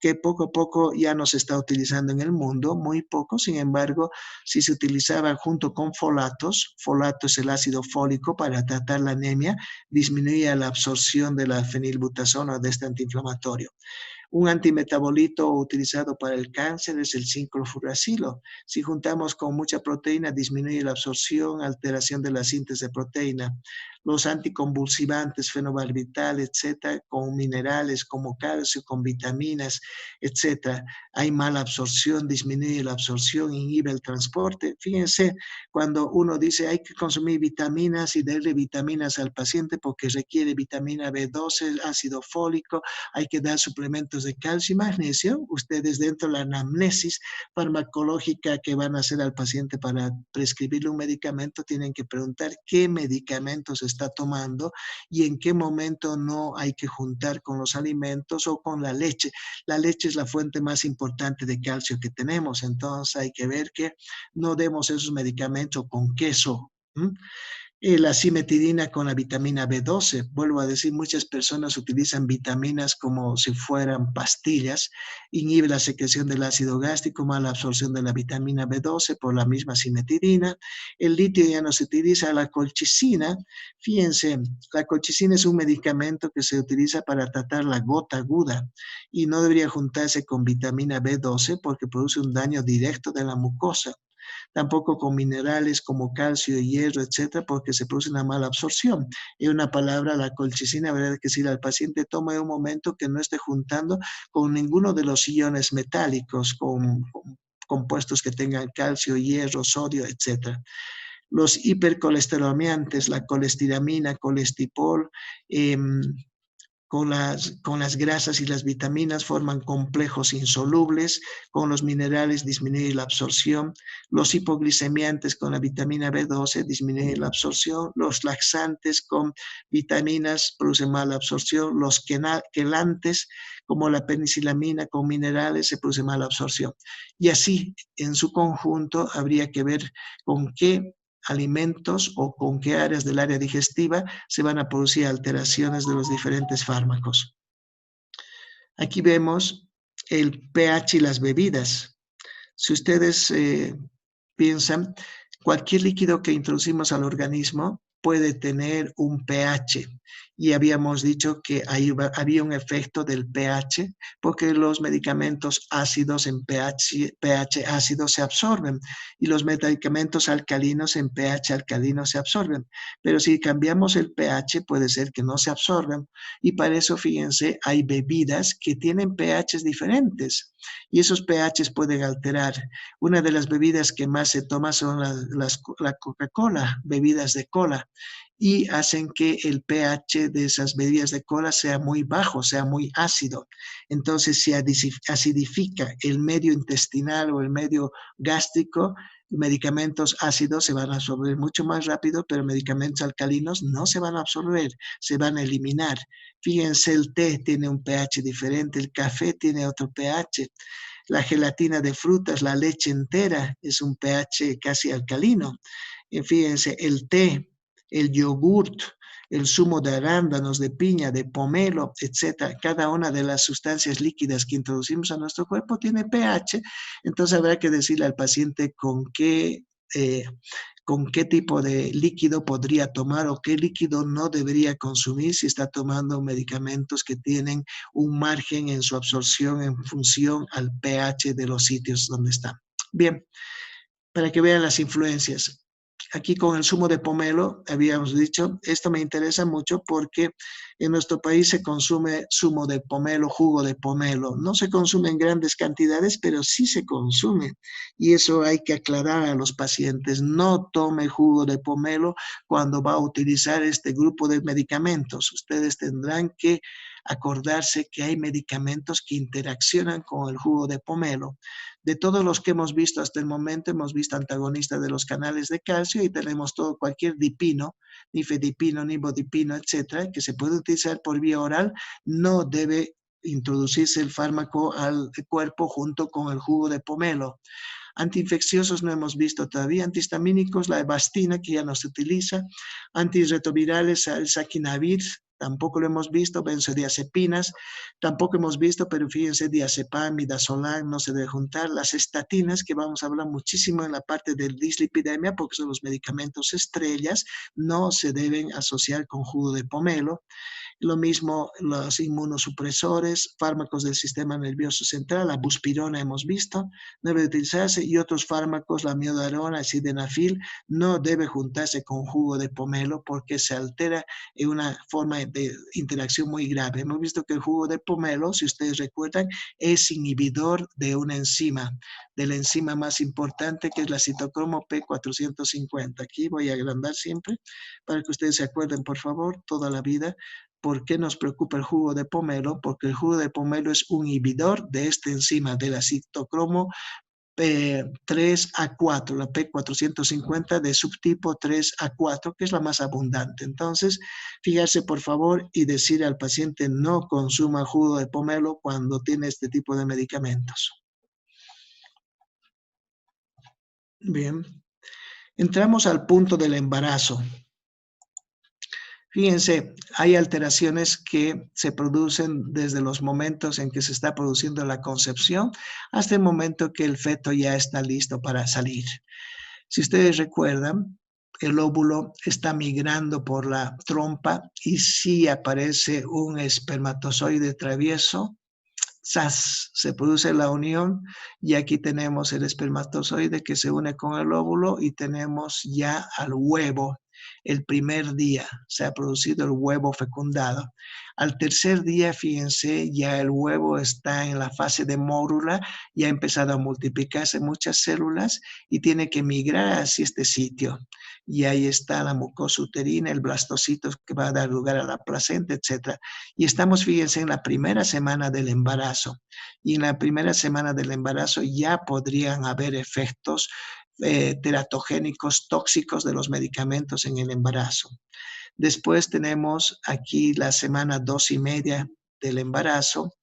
que poco a poco ya no se está utilizando en el mundo, muy poco, sin embargo, si se utilizaba junto con folatos, folato es el ácido fólico para tratar la anemia, disminuía la absorción de la fenilbutazona de este antiinflamatorio. Un antimetabolito utilizado para el cáncer es el 5-fluoracilo. Si juntamos con mucha proteína, disminuye la absorción, alteración de la síntesis de proteína. Los anticonvulsivantes, fenobarbital, etcétera, con minerales como calcio, con vitaminas, etcétera. Hay mala absorción, disminuye la absorción, inhibe el transporte. Fíjense, cuando uno dice hay que consumir vitaminas y darle vitaminas al paciente porque requiere vitamina B12, ácido fólico, hay que dar suplementos de calcio y magnesio. Ustedes dentro de la anamnesis farmacológica que van a hacer al paciente para prescribirle un medicamento, tienen que preguntar qué medicamentos está tomando y en qué momento no hay que juntar con los alimentos o con la leche. La leche es la fuente más importante de calcio que tenemos, entonces hay que ver que no demos esos medicamentos con queso. La cimetidina con la vitamina B12. Vuelvo a decir, muchas personas utilizan vitaminas como si fueran pastillas, inhibe la secreción del ácido gástrico, mala absorción de la vitamina B12 por la misma cimetidina. El litio ya no se utiliza, la colchicina. Fíjense, la colchicina es un medicamento que se utiliza para tratar la gota aguda y no debería juntarse con vitamina B12 porque produce un daño directo de la mucosa, tampoco con minerales como calcio, hierro, etcétera, porque se produce una mala absorción. En una palabra, la colchicina, verdad que si el paciente toma en un momento que no esté juntando con ninguno de los iones metálicos, con compuestos que tengan calcio, hierro, sodio, etcétera. Los hipercolesterolamiantes, la colestiramina, colestipol, con las grasas y las vitaminas forman complejos insolubles, con los minerales disminuye la absorción, los hipoglicemiantes con la vitamina B12 disminuyen la absorción, los laxantes con vitaminas producen mala absorción, los quelantes como la penicilamina con minerales se produce mala absorción. Y así, en su conjunto, habría que ver con qué alimentos o con qué áreas del área digestiva se van a producir alteraciones de los diferentes fármacos. Aquí vemos el pH y las bebidas. Si ustedes piensan, cualquier líquido que introducimos al organismo puede tener un pH. Y habíamos dicho que había un efecto del pH porque los medicamentos ácidos en pH ácido se absorben y los medicamentos alcalinos en pH alcalino se absorben. Pero si cambiamos el pH puede ser que no se absorban y para eso, fíjense, hay bebidas que tienen pHs diferentes y esos pHs pueden alterar. Una de las bebidas que más se toma son la Coca-Cola, bebidas de cola, y hacen que el pH de esas bebidas de cola sea muy bajo, sea muy ácido. Entonces, si acidifica el medio intestinal o el medio gástrico, medicamentos ácidos se van a absorber mucho más rápido, pero medicamentos alcalinos no se van a absorber, se van a eliminar. Fíjense, el té tiene un pH diferente, el café tiene otro pH. La gelatina de frutas, la leche entera es un pH casi alcalino. Fíjense, el té, el yogurt, el zumo de arándanos, de piña, de pomelo, etcétera. Cada una de las sustancias líquidas que introducimos a nuestro cuerpo tiene pH, entonces habrá que decirle al paciente con qué tipo de líquido podría tomar o qué líquido no debería consumir si está tomando medicamentos que tienen un margen en su absorción en función al pH de los sitios donde están. Bien, para que vean las influencias. Aquí con el zumo de pomelo, habíamos dicho, esto me interesa mucho porque en nuestro país se consume zumo de pomelo, jugo de pomelo. No se consume en grandes cantidades, pero sí se consume. Y eso hay que aclarar a los pacientes. No tome jugo de pomelo cuando va a utilizar este grupo de medicamentos. Ustedes tendrán que acordarse que hay medicamentos que interaccionan con el jugo de pomelo. De todos los que hemos visto hasta el momento, hemos visto antagonistas de los canales de calcio y tenemos todo, cualquier dipino, nifedipino, nibodipino, etcétera, que se puede utilizar por vía oral, no debe introducirse el fármaco al cuerpo junto con el jugo de pomelo. Antiinfecciosos no hemos visto todavía, antihistamínicos, la Avastina, que ya no se utiliza, antirretrovirales, el Saquinavir, tampoco lo hemos visto, benzodiazepinas, tampoco hemos visto, pero fíjense, diazepam, midazolam, no se debe juntar, las estatinas, que vamos a hablar muchísimo en la parte de dislipidemia, porque son los medicamentos estrellas, no se deben asociar con jugo de pomelo. Lo mismo los inmunosupresores, fármacos del sistema nervioso central, la buspirona hemos visto, debe utilizarse, y otros fármacos, la miodarona, el sildenafil, no debe juntarse con jugo de pomelo porque se altera en una forma de interacción muy grave. Hemos visto que el jugo de pomelo, si ustedes recuerdan, es inhibidor de una enzima, de la enzima más importante que es la citocromo P450. Aquí voy a agrandar siempre para que ustedes se acuerden, por favor, toda la vida. ¿Por qué nos preocupa el jugo de pomelo? Porque el jugo de pomelo es un inhibidor de esta enzima, de la citocromo 3A4, la P450 de subtipo 3A4, que es la más abundante. Entonces, fijarse por favor y decir al paciente no consuma jugo de pomelo cuando tiene este tipo de medicamentos. Bien, entramos al punto del embarazo. Fíjense, hay alteraciones que se producen desde los momentos en que se está produciendo la concepción hasta el momento que el feto ya está listo para salir. Si ustedes recuerdan, el óvulo está migrando por la trompa y si aparece un espermatozoide travieso, ¡zas!, se produce la unión y aquí tenemos el espermatozoide que se une con el óvulo y tenemos ya al huevo. El primer día se ha producido el huevo fecundado. Al tercer día, fíjense, ya el huevo está en la fase de mórula, ya ha empezado a multiplicarse muchas células y tiene que migrar hacia este sitio. Y ahí está la mucosa uterina, el blastocito que va a dar lugar a la placenta, etc. Y estamos, fíjense, en la primera semana del embarazo. Y en la primera semana del embarazo ya podrían haber efectos teratogénicos tóxicos de los medicamentos en el embarazo. Después tenemos aquí la semana 2 y media del embarazo.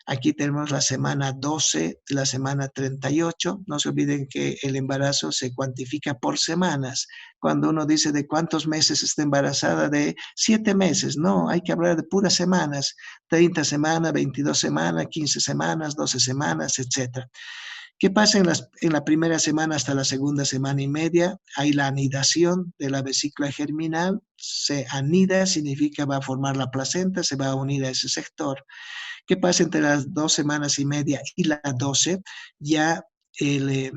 Aquí tenemos la semana 12, la semana 38. No se olviden que el embarazo se cuantifica por semanas. Cuando uno dice de cuántos meses está embarazada, de 7 meses, no, hay que hablar de puras semanas. 30 semanas, 22 semanas, 15 semanas, 12 semanas, etc. ¿Qué pasa en la primera semana hasta la segunda semana y media? Hay la anidación de la vesícula germinal. Se anida, significa va a formar la placenta, se va a unir a ese sector. ¿Qué pasa entre las 2 semanas y media y las 12? Ya el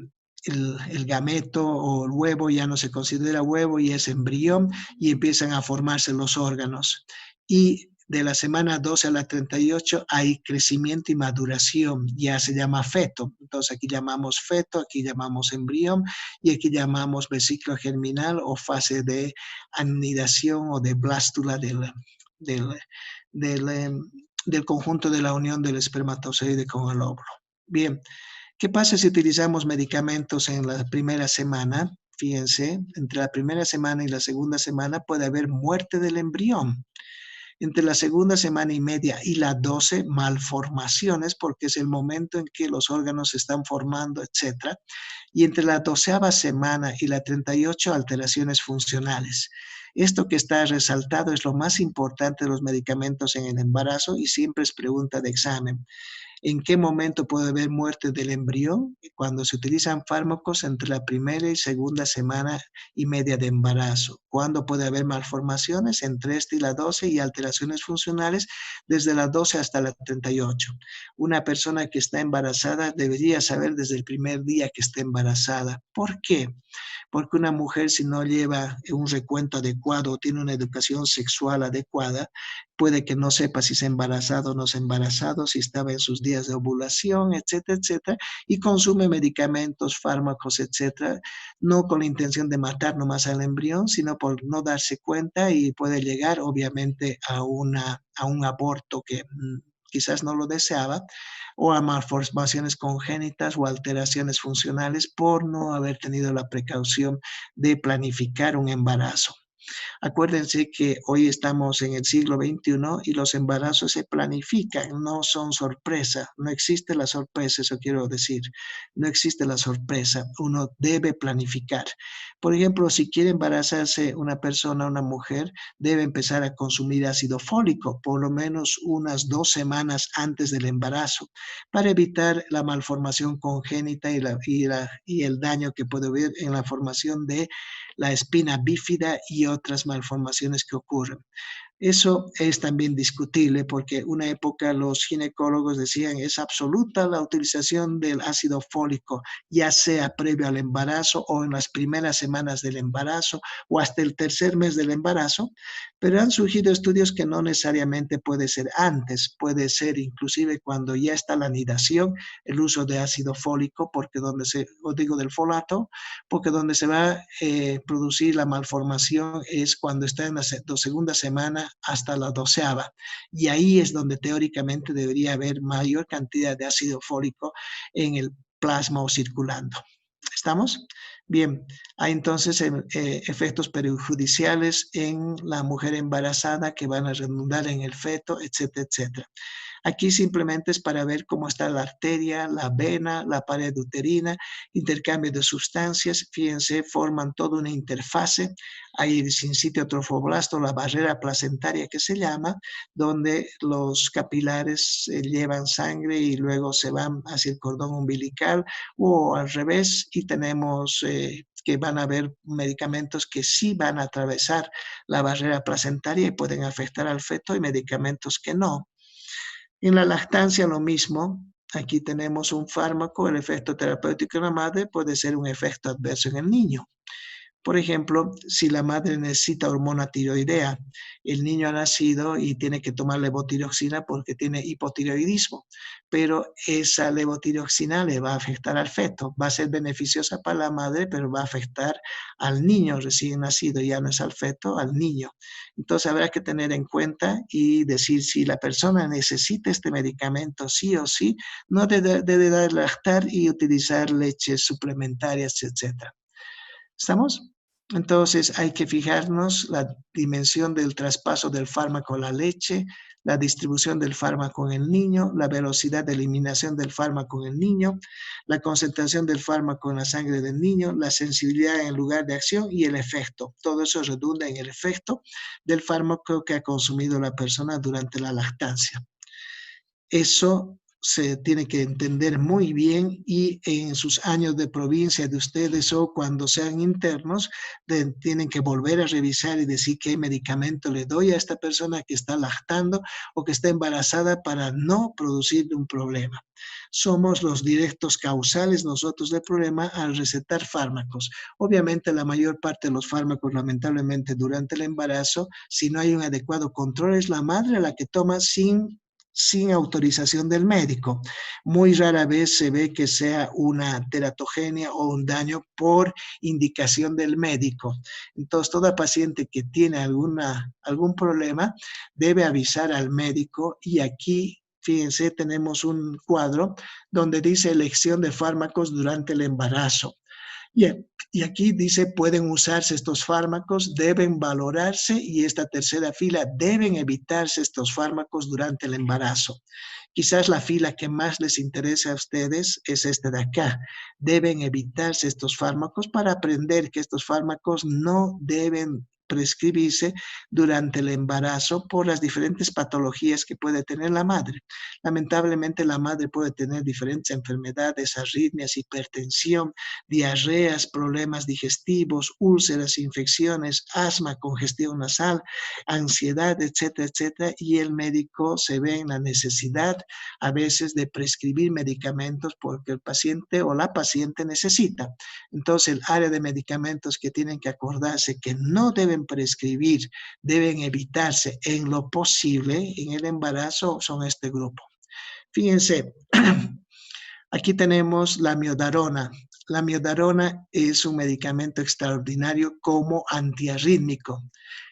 gameto o el huevo ya no se considera huevo y es embrión y empiezan a formarse los órganos. Y de la semana 12 a la 38 hay crecimiento y maduración, ya se llama feto. Entonces aquí llamamos feto, aquí llamamos embrión y aquí llamamos vesícula germinal o fase de anidación o de blástula del, del conjunto de la unión del espermatozoide con el óvulo. Bien, ¿qué pasa si utilizamos medicamentos en la primera semana? Fíjense, entre la primera semana y la segunda semana puede haber muerte del embrión. Entre la segunda semana y media y la 12, malformaciones, porque es el momento en que los órganos se están formando, etc. Y entre la 12ª semana y la 38, alteraciones funcionales. Esto que está resaltado es lo más importante de los medicamentos en el embarazo y siempre es pregunta de examen. ¿En qué momento puede haber muerte del embrión? Cuando se utilizan fármacos entre la primera y segunda semana y media de embarazo. ¿Cuándo puede haber malformaciones? Entre esta y la 12 y alteraciones funcionales desde la 12 hasta la 38. Una persona que está embarazada debería saber desde el primer día que está embarazada. ¿Por qué? Porque una mujer, si no lleva un recuento adecuado o tiene una educación sexual adecuada, puede que no sepa si se ha embarazado o no se ha embarazado, si estaba en sus días de ovulación, etcétera, etcétera, y consume medicamentos, fármacos, etcétera, no con la intención de matar nomás al embrión, sino por no darse cuenta y puede llegar obviamente a un aborto que quizás no lo deseaba, o a malformaciones congénitas o alteraciones funcionales por no haber tenido la precaución de planificar un embarazo. Acuérdense que hoy estamos en el siglo XXI y los embarazos se planifican, no son sorpresa, no existe la sorpresa, eso quiero decir, no existe la sorpresa, uno debe planificar. Por ejemplo, si quiere embarazarse una persona, una mujer, debe empezar a consumir ácido fólico por lo menos unas 2 semanas antes del embarazo para evitar la malformación congénita y el daño que puede haber en la formación de la espina bífida y otras malformaciones que ocurren. Eso es también discutible porque una época los ginecólogos decían es absoluta la utilización del ácido fólico, ya sea previo al embarazo o en las primeras semanas del embarazo o hasta el tercer mes del embarazo, pero han surgido estudios que no necesariamente puede ser antes, puede ser inclusive cuando ya está la anidación, el uso de ácido fólico, porque o digo del folato, porque donde se va a producir la malformación es cuando está en la segunda semana hasta la 12ª. Y ahí es donde teóricamente debería haber mayor cantidad de ácido fólico en el plasma o circulando. ¿Estamos? Bien, hay entonces efectos perjudiciales en la mujer embarazada que van a redundar en el feto, etcétera, etcétera. Aquí simplemente es para ver cómo está la arteria, la vena, la pared uterina, intercambio de sustancias. Fíjense, forman toda una interfase. Hay el sincitio trofoblasto, la barrera placentaria que se llama, donde los capilares llevan sangre y luego se van hacia el cordón umbilical o al revés y tenemos que van a haber medicamentos que sí van a atravesar la barrera placentaria y pueden afectar al feto y medicamentos que no. En la lactancia lo mismo. Aquí tenemos un fármaco, el efecto terapéutico en la madre puede ser un efecto adverso en el niño. Por ejemplo, si la madre necesita hormona tiroidea, el niño ha nacido y tiene que tomar levotiroxina porque tiene hipotiroidismo, pero esa levotiroxina le va a afectar al feto, va a ser beneficiosa para la madre, pero va a afectar al niño recién nacido, ya no es al feto, al niño. Entonces habrá que tener en cuenta y decir si la persona necesita este medicamento sí o sí, no debe dar lactar y utilizar leches suplementarias, etc. ¿Estamos? Entonces hay que fijarnos la dimensión del traspaso del fármaco a la leche, la distribución del fármaco en el niño, la velocidad de eliminación del fármaco en el niño, la concentración del fármaco en la sangre del niño, la sensibilidad en el lugar de acción y el efecto. Todo eso redunda en el efecto del fármaco que ha consumido la persona durante la lactancia. Eso se tiene que entender muy bien y en sus años de provincia de ustedes o cuando sean internos, tienen que volver a revisar y decir qué medicamento le doy a esta persona que está lactando o que está embarazada para no producir un problema. Somos los directos causales nosotros del problema al recetar fármacos. Obviamente la mayor parte de los fármacos, lamentablemente durante el embarazo, si no hay un adecuado control, es la madre la que toma sin autorización del médico. Muy rara vez se ve que sea una teratogenia o un daño por indicación del médico. Entonces, toda paciente que tiene algún problema debe avisar al médico y aquí, fíjense, tenemos un cuadro donde dice elección de fármacos durante el embarazo. Bien, y aquí dice, pueden usarse estos fármacos, deben valorarse, y esta tercera fila, deben evitarse estos fármacos durante el embarazo. Quizás la fila que más les interesa a ustedes es esta de acá. Deben evitarse estos fármacos para aprender que estos fármacos no deben prescribirse durante el embarazo por las diferentes patologías que puede tener la madre. Lamentablemente la madre puede tener diferentes enfermedades, arritmias, hipertensión, diarreas, problemas digestivos, úlceras, infecciones, asma, congestión nasal, ansiedad, etcétera, etcétera, y el médico se ve en la necesidad a veces de prescribir medicamentos porque el paciente o la paciente necesita. Entonces, el área de medicamentos que tienen que acordarse que no deben prescribir, deben evitarse en lo posible en el embarazo son este grupo. Fíjense, aquí tenemos la miodarona. La miodarona es un medicamento extraordinario como antiarrítmico.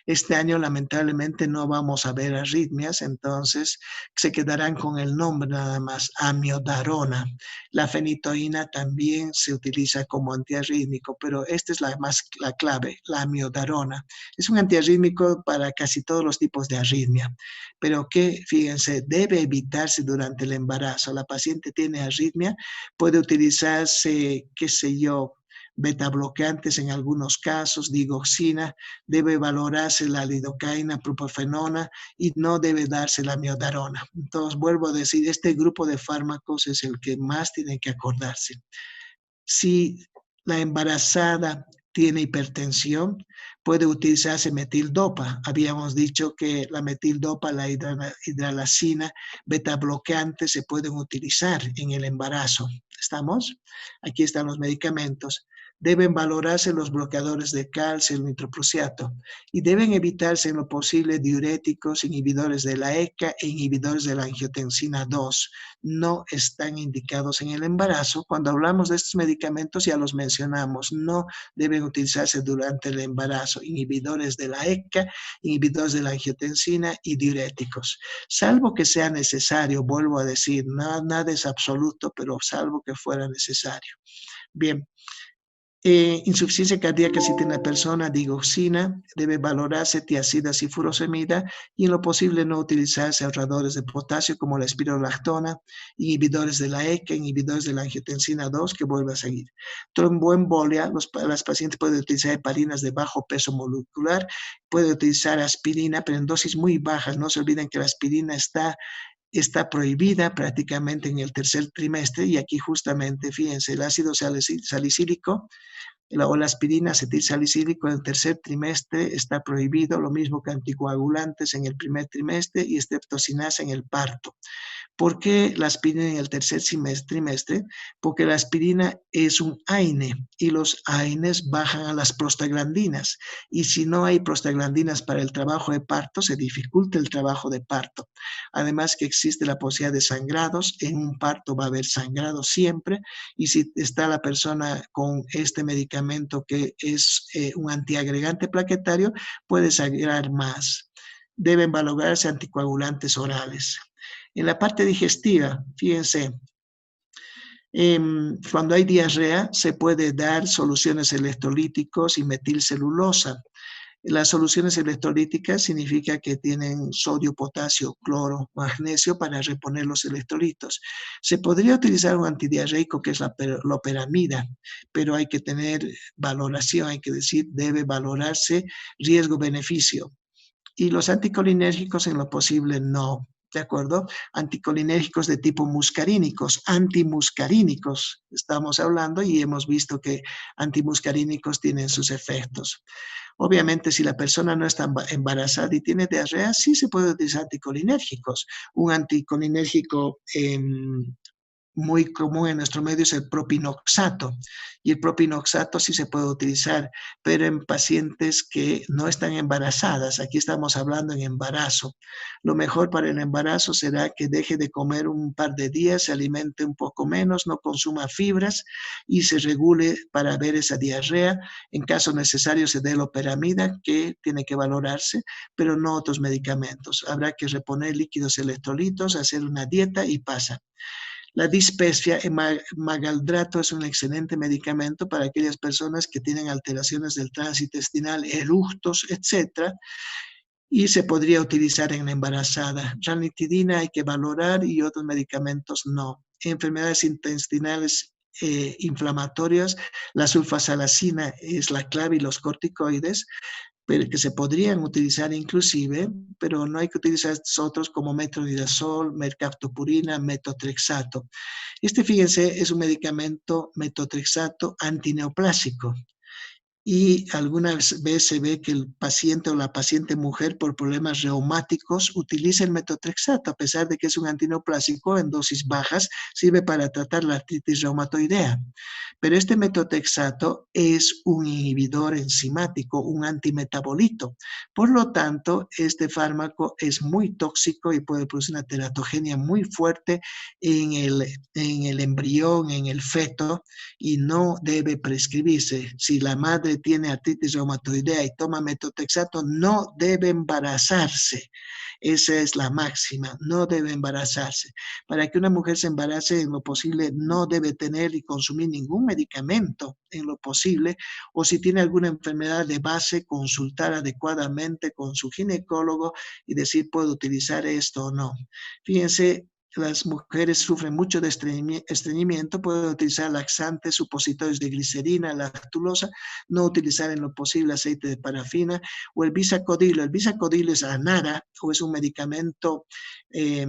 Este año lamentablemente no vamos a ver arritmias, entonces se quedarán con el nombre nada más, amiodarona. La fenitoína también se utiliza como antiarrítmico, pero esta es la clave, la amiodarona. Es un antiarrítmico para casi todos los tipos de arritmia, pero que, fíjense, debe evitarse durante el embarazo. La paciente tiene arritmia, puede utilizarse, qué sé yo, beta bloqueantes en algunos casos, digoxina, debe valorarse la lidocaína, propafenona y no debe darse la miodarona. Entonces, vuelvo a decir, este grupo de fármacos es el que más tiene que acordarse. Si la embarazada tiene hipertensión, puede utilizarse metildopa. Habíamos dicho que la metildopa, la hidralazina, beta bloqueantes se pueden utilizar en el embarazo. ¿Estamos? Aquí están los medicamentos. Deben valorarse los bloqueadores de calcio, el nitroprusiato, y deben evitarse en lo posible diuréticos, inhibidores de la ECA e inhibidores de la angiotensina 2. No están indicados en el embarazo. Cuando hablamos de estos medicamentos ya los mencionamos, no deben utilizarse durante el embarazo. Inhibidores de la ECA, inhibidores de la angiotensina y diuréticos. Salvo que sea necesario, vuelvo a decir, nada es absoluto, pero salvo que fuera necesario. Bien. Insuficiencia cardíaca si tiene la persona, digoxina, debe valorarse tiazidas y furosemida, y en lo posible no utilizarse ahorradores de potasio como la espirolactona, inhibidores de la ECA, inhibidores de la angiotensina 2, que vuelve a seguir. Tromboembolia, las pacientes pueden utilizar heparinas de bajo peso molecular, puede utilizar aspirina, pero en dosis muy bajas. No se olviden que la aspirina está prohibida prácticamente en el tercer trimestre, y aquí justamente, fíjense, el ácido salicílico o la aspirina acetilsalicílico en el tercer trimestre está prohibido, lo mismo que anticoagulantes en el primer trimestre y streptocinasa en el parto. ¿Por qué la aspirina en el tercer trimestre? Porque la aspirina es un AINE y los AINES bajan a las prostaglandinas, y si no hay prostaglandinas para el trabajo de parto, se dificulta el trabajo de parto. Además que existe la posibilidad de sangrados, en un parto va a haber sangrado siempre, y si está la persona con este medicamento que es un antiagregante plaquetario, puede sangrar más. Deben valorarse anticoagulantes orales. En la parte digestiva, fíjense, cuando hay diarrea se puede dar soluciones electrolíticos y metilcelulosa. Las soluciones electrolíticas significa que tienen sodio, potasio, cloro, magnesio para reponer los electrolitos. Se podría utilizar un antidiarreico que es la loperamida, pero hay que tener valoración, hay que decir, debe valorarse riesgo-beneficio. Y los anticolinérgicos en lo posible no. ¿De acuerdo? Anticolinérgicos de tipo muscarínicos, antimuscarínicos estamos hablando, y hemos visto que antimuscarínicos tienen sus efectos. Obviamente, si la persona no está embarazada y tiene diarrea, sí se puede utilizar anticolinérgicos. Un anticolinérgico muy común en nuestro medio es el propinoxato, y el propinoxato sí se puede utilizar, pero en pacientes que no están embarazadas. Aquí estamos hablando en embarazo. Lo mejor para el embarazo será que deje de comer un par de días, se alimente un poco menos, no consuma fibras y se regule para ver esa diarrea. En caso necesario se dé loperamida, que tiene que valorarse, pero no otros medicamentos. Habrá que reponer líquidos electrolitos, hacer una dieta y pasa. La dispepsia, magaldrato es un excelente medicamento para aquellas personas que tienen alteraciones del tránsito intestinal, eructos, etcétera, y se podría utilizar en la embarazada. Ranitidina hay que valorar y otros medicamentos no. Enfermedades intestinales inflamatorias, la sulfasalacina es la clave y los corticoides, pero que se podrían utilizar inclusive, pero no hay que utilizar otros como metronidazol, mercaptopurina, metotrexato. Fíjense, es un medicamento metotrexato antineoplásico y algunas veces se ve que el paciente o la paciente mujer por problemas reumáticos utiliza el metotrexato, a pesar de que es un antineoplásico en dosis bajas, sirve para tratar la artritis reumatoidea. Pero este metotrexato es un inhibidor enzimático, un antimetabolito. Por lo tanto, este fármaco es muy tóxico y puede producir una teratogenia muy fuerte en el embrión, en el feto, y no debe prescribirse. Si la madre tiene artritis reumatoidea y toma metotrexato, no debe embarazarse. Esa es la máxima, no debe embarazarse. Para que una mujer se embarace, en lo posible, no debe tener y consumir ningún medicamento, en lo posible, o si tiene alguna enfermedad de base, consultar adecuadamente con su ginecólogo y decir, ¿puedo utilizar esto o no? Fíjense, las mujeres sufren mucho de estreñimiento, pueden utilizar laxantes, supositorios de glicerina, lactulosa, no utilizar en lo posible aceite de parafina o el bisacodilo. El bisacodilo es anara o es un medicamento eh,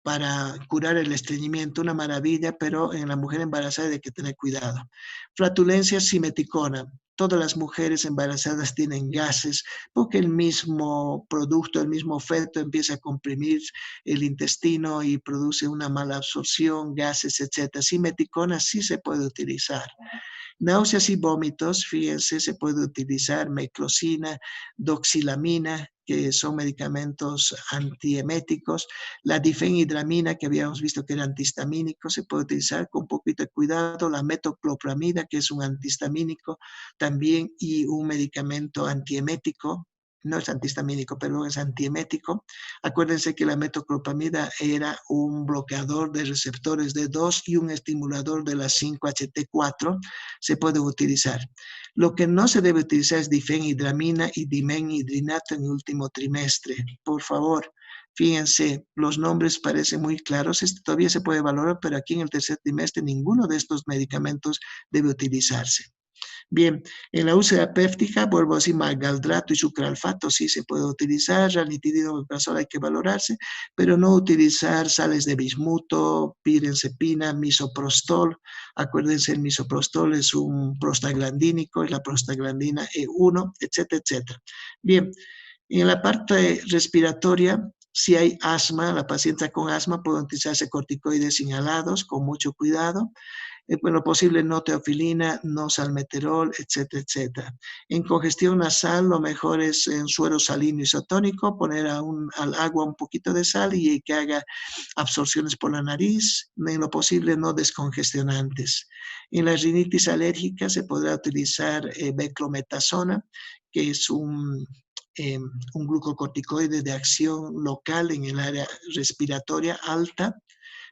para curar el estreñimiento, una maravilla, pero en la mujer embarazada hay que tener cuidado. Flatulencia simeticona. Todas las mujeres embarazadas tienen gases porque el mismo producto, el mismo feto empieza a comprimir el intestino y produce una mala absorción, gases, etc. Simeticona sí se puede utilizar. Náuseas y vómitos, fíjense, se puede utilizar meclocina, doxilamina, que son medicamentos antieméticos, la difenhidramina, que habíamos visto que era antihistamínico, se puede utilizar con un poquito de cuidado, la metoclopramida, que es un antihistamínico también, y un medicamento antiemético, no es antihistamínico, pero es antiemético. Acuérdense que la metoclopramida era un bloqueador de receptores D2 y un estimulador de la 5-HT4, se puede utilizar. Lo que no se debe utilizar es difenhidramina y dimenhidrinato en el último trimestre. Por favor, fíjense, los nombres parecen muy claros. Todavía se puede valorar, pero aquí en el tercer trimestre ninguno de estos medicamentos debe utilizarse. Bien, en la úlcera péptica, vuelvo a decir, magaldrato y sucralfato sí se puede utilizar, ranitidina o omeprazol hay que valorarse, pero no utilizar sales de bismuto, pirenzepina, misoprostol. Acuérdense, el misoprostol es un prostaglandínico, es la prostaglandina E1, etcétera, etcétera. Bien, en la parte respiratoria, si hay asma, la paciente con asma puede utilizarse corticoides inhalados con mucho cuidado. En lo posible no teofilina, no salmeterol, etcétera, etcétera. En congestión nasal, lo mejor es en suero salino isotónico, poner al agua un poquito de sal y que haga absorciones por la nariz, en lo posible no descongestionantes. En la rinitis alérgica se podrá utilizar beclometasona, que es un glucocorticoide de acción local en el área respiratoria alta.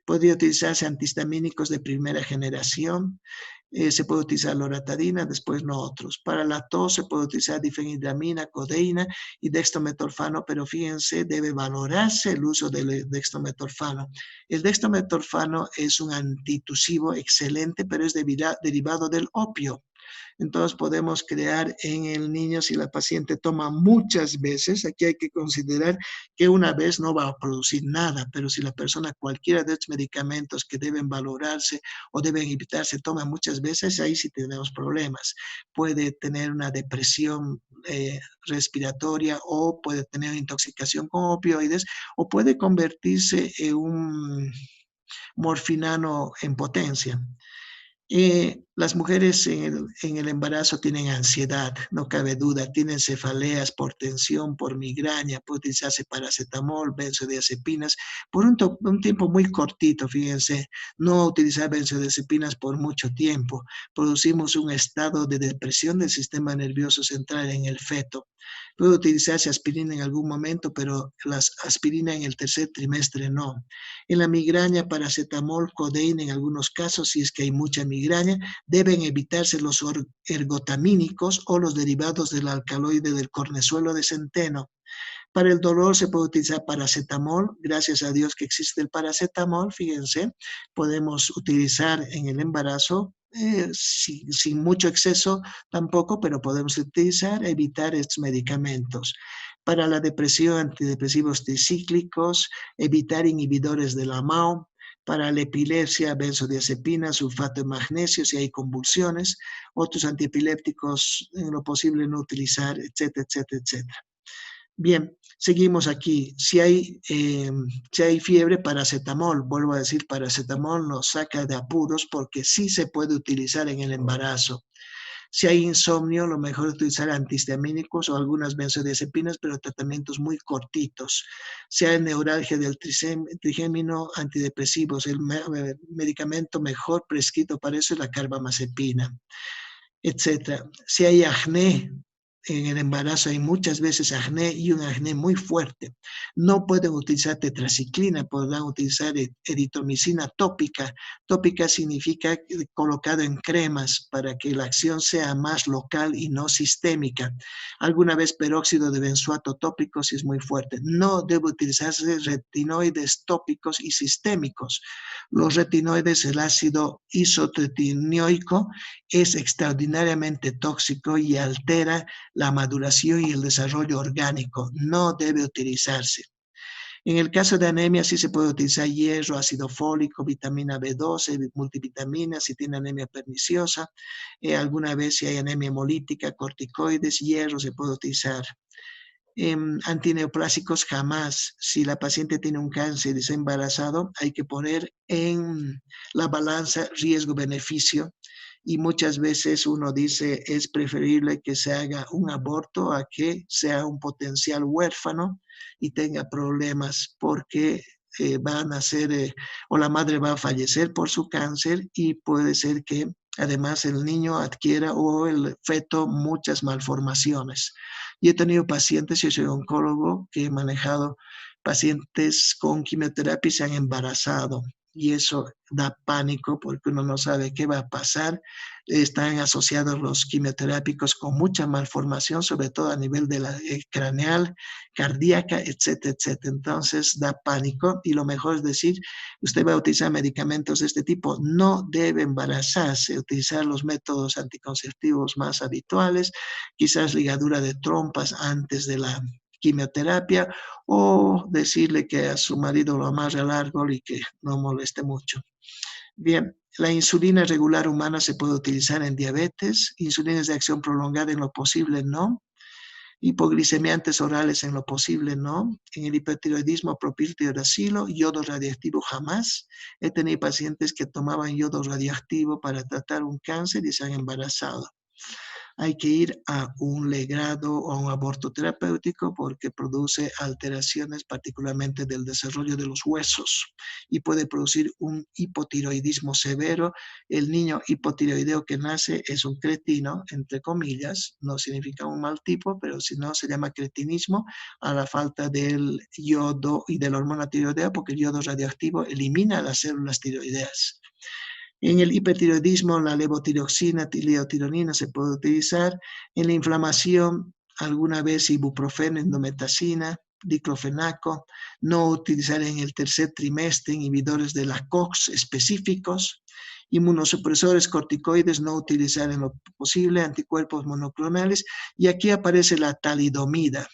Podría utilizarse antihistamínicos de primera generación. Se puede utilizar loratadina, después no otros. Para la tos se puede utilizar difenhidramina, codeína y dextrometorfano, pero fíjense, debe valorarse el uso del dextrometorfano. El dextrometorfano es un antitusivo excelente, pero es derivado del opio. Entonces podemos crear en el niño, si la paciente toma muchas veces, aquí hay que considerar que una vez no va a producir nada, pero si la persona cualquiera de estos medicamentos que deben valorarse o deben evitarse toma muchas veces, ahí sí tenemos problemas. Puede tener una depresión respiratoria o puede tener intoxicación con opioides o puede convertirse en un morfinano en potencia. Las mujeres en el embarazo tienen ansiedad, no cabe duda, tienen cefaleas por tensión, por migraña, puede utilizarse paracetamol, benzodiazepinas, por un tiempo muy cortito, fíjense, no utilizar benzodiazepinas por mucho tiempo. Producimos un estado de depresión del sistema nervioso central en el feto. Puede utilizarse aspirina en algún momento, pero las aspirina en el tercer trimestre no. En la migraña, paracetamol, codeína en algunos casos, si es que hay mucha migraña, deben evitarse los ergotamínicos o los derivados del alcaloide del cornezuelo de centeno. Para el dolor se puede utilizar paracetamol, gracias a Dios que existe el paracetamol, fíjense, podemos utilizar en el embarazo, sin mucho exceso tampoco, pero podemos utilizar, evitar estos medicamentos. Para la depresión, antidepresivos tricíclicos, evitar inhibidores de la MAO, para la epilepsia, benzodiazepina, sulfato de magnesio, si hay convulsiones, otros antiepilépticos en lo posible no utilizar, etcétera, etcétera, etcétera. Bien, seguimos aquí. Si hay fiebre, paracetamol, vuelvo a decir, paracetamol nos saca de apuros porque sí se puede utilizar en el embarazo. Si hay insomnio, lo mejor es utilizar antihistamínicos o algunas benzodiazepinas, pero tratamientos muy cortitos. Si hay neuralgia del trigémino, antidepresivos. El medicamento mejor prescrito para eso es la carbamazepina, etcétera. Si hay acné, en el embarazo hay muchas veces acné y un acné muy fuerte. No pueden utilizar tetraciclina, podrán utilizar eritromicina tópica. Tópica significa colocado en cremas para que la acción sea más local y no sistémica. Alguna vez peróxido de benzoato tópico si es muy fuerte. No debe utilizarse retinoides tópicos y sistémicos. Los retinoides, el ácido isotretinoico, es extraordinariamente tóxico y altera la maduración y el desarrollo orgánico. No debe utilizarse. En el caso de anemia sí se puede utilizar hierro, ácido fólico, vitamina B12, multivitaminas si tiene anemia perniciosa. Alguna vez si hay anemia hemolítica, corticoides, hierro se puede utilizar. Antineoplásicos jamás. Si la paciente tiene un cáncer y está embarazado, hay que poner en la balanza riesgo-beneficio y muchas veces uno dice es preferible que se haga un aborto a que sea un potencial huérfano y tenga problemas porque van a ser o la madre va a fallecer por su cáncer y puede ser que además el niño adquiera o el feto muchas malformaciones. Y he tenido pacientes, yo soy oncólogo, que he manejado pacientes con quimioterapia y se han embarazado. Y eso da pánico porque uno no sabe qué va a pasar. Están asociados los quimioterápicos con mucha malformación, sobre todo a nivel de la craneal, cardíaca, etcétera, etcétera. Entonces da pánico y lo mejor es decir, usted va a utilizar medicamentos de este tipo, no debe embarazarse, utilizar los métodos anticonceptivos más habituales, quizás ligadura de trompas antes de la quimioterapia o decirle que a su marido lo amarre al árbol y que no moleste mucho. Bien, la insulina regular humana se puede utilizar en diabetes, insulinas de acción prolongada en lo posible no, hipoglicemiantes orales en lo posible no, en el hipertiroidismo propiltioracilo, yodo radioactivo jamás. He tenido pacientes que tomaban yodo radioactivo para tratar un cáncer y se han embarazado. Hay que ir a un legrado o a un aborto terapéutico porque produce alteraciones particularmente del desarrollo de los huesos y puede producir un hipotiroidismo severo. El niño hipotiroideo que nace es un cretino, entre comillas, no significa un mal tipo, pero si no se llama cretinismo a la falta del yodo y de la hormona tiroidea porque el yodo radioactivo elimina las células tiroideas. En el hipertiroidismo, la levotiroxina, leotironina se puede utilizar. En la inflamación, alguna vez ibuprofeno, endometacina, diclofenaco. No utilizar en el tercer trimestre inhibidores de la COX específicos. Inmunosupresores corticoides, no utilizar en lo posible. Anticuerpos monoclonales. Y aquí aparece la talidomida.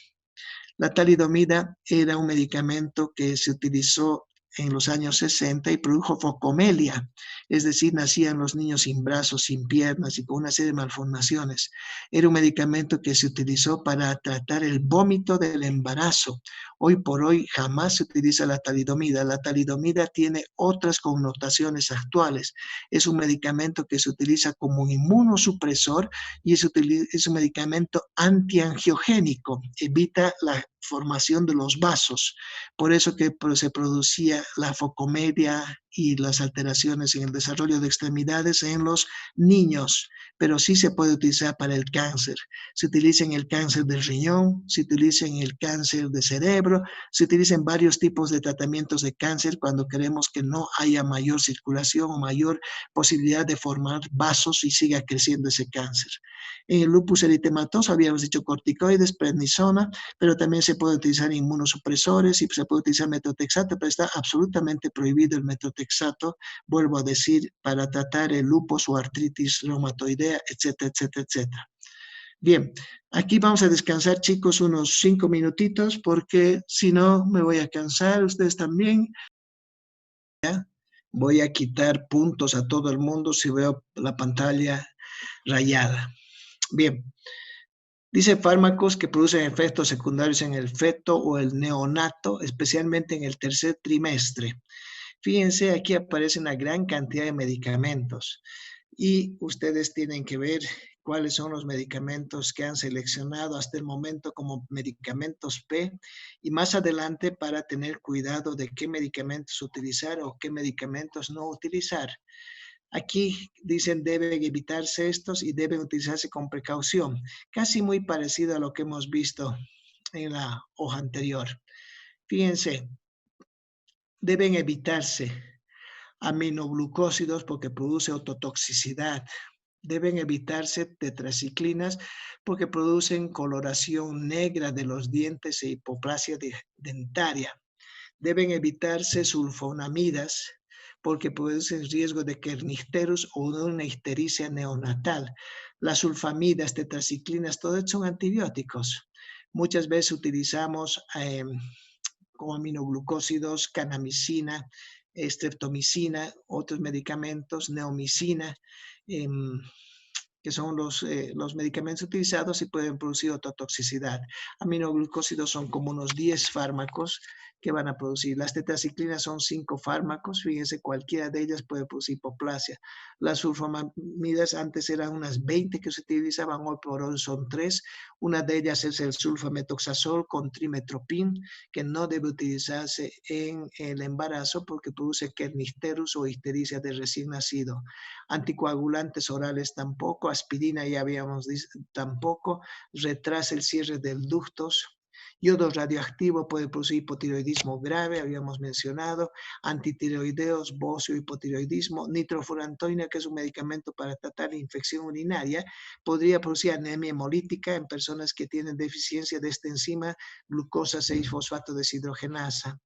La talidomida era un medicamento que se utilizó en los años 60 y produjo focomelia, es decir, nacían los niños sin brazos, sin piernas y con una serie de malformaciones. Era un medicamento que se utilizó para tratar el vómito del embarazo. Hoy por hoy jamás se utiliza la talidomida. La talidomida tiene otras connotaciones actuales. Es un medicamento que se utiliza como un inmunosupresor y es un medicamento antiangiogénico, evita la formación de los vasos. Por eso que se producía la focomelia y las alteraciones en el desarrollo de extremidades en los niños, pero sí se puede utilizar para el cáncer. Se utiliza en el cáncer del riñón, se utiliza en el cáncer de cerebro, se utiliza en varios tipos de tratamientos de cáncer cuando queremos que no haya mayor circulación o mayor posibilidad de formar vasos y siga creciendo ese cáncer. En el lupus eritematoso habíamos dicho corticoides, prednisona, pero también se puede utilizar inmunosupresores y se puede utilizar metotrexato, pero está absolutamente prohibido el metotrexato, vuelvo a decir, para tratar el lupus o artritis reumatoidea, etcétera, etcétera, etcétera. Bien, aquí vamos a descansar, chicos, unos 5 minutitos, porque si no me voy a cansar, ustedes también. ¿Ya? Voy a quitar puntos a todo el mundo si veo la pantalla rayada. Bien. Dice fármacos que producen efectos secundarios en el feto o el neonato, especialmente en el tercer trimestre. Fíjense, aquí aparece una gran cantidad de medicamentos y ustedes tienen que ver cuáles son los medicamentos que han seleccionado hasta el momento como medicamentos P y más adelante para tener cuidado de qué medicamentos utilizar o qué medicamentos no utilizar. Aquí dicen deben evitarse estos y deben utilizarse con precaución, casi muy parecido a lo que hemos visto en la hoja anterior. Fíjense, deben evitarse aminoglucósidos porque produce ototoxicidad. Deben evitarse tetraciclinas porque producen coloración negra de los dientes e hipoplasia dentaria. Deben evitarse sulfonamidas porque producen riesgo de kernicterus o de una ictericia neonatal. Las sulfamidas, tetraciclinas, todos son antibióticos. Muchas veces utilizamos como aminoglucósidos, canamicina, streptomicina, otros medicamentos, neomicina, que son los medicamentos utilizados y pueden producir ototoxicidad. Aminoglucósidos son como unos 10 fármacos que van a producir. Las tetraciclinas son 5 fármacos, fíjense, cualquiera de ellas puede producir hipoplasia. Las sulfamidas antes eran unas 20 que se utilizaban, hoy por hoy son 3. Una de ellas es el sulfametoxazol con trimetropin, que no debe utilizarse en el embarazo porque produce kernicterus o ictericia de recién nacido. Anticoagulantes orales tampoco, aspirina ya habíamos dicho tampoco, retrasa el cierre del ductos. Yodo radioactivo puede producir hipotiroidismo grave, habíamos mencionado, antitiroideos, bocio, hipotiroidismo, nitrofurantoína, que es un medicamento para tratar la infección urinaria, podría producir anemia hemolítica en personas que tienen deficiencia de esta enzima glucosa 6-fosfato deshidrogenasa.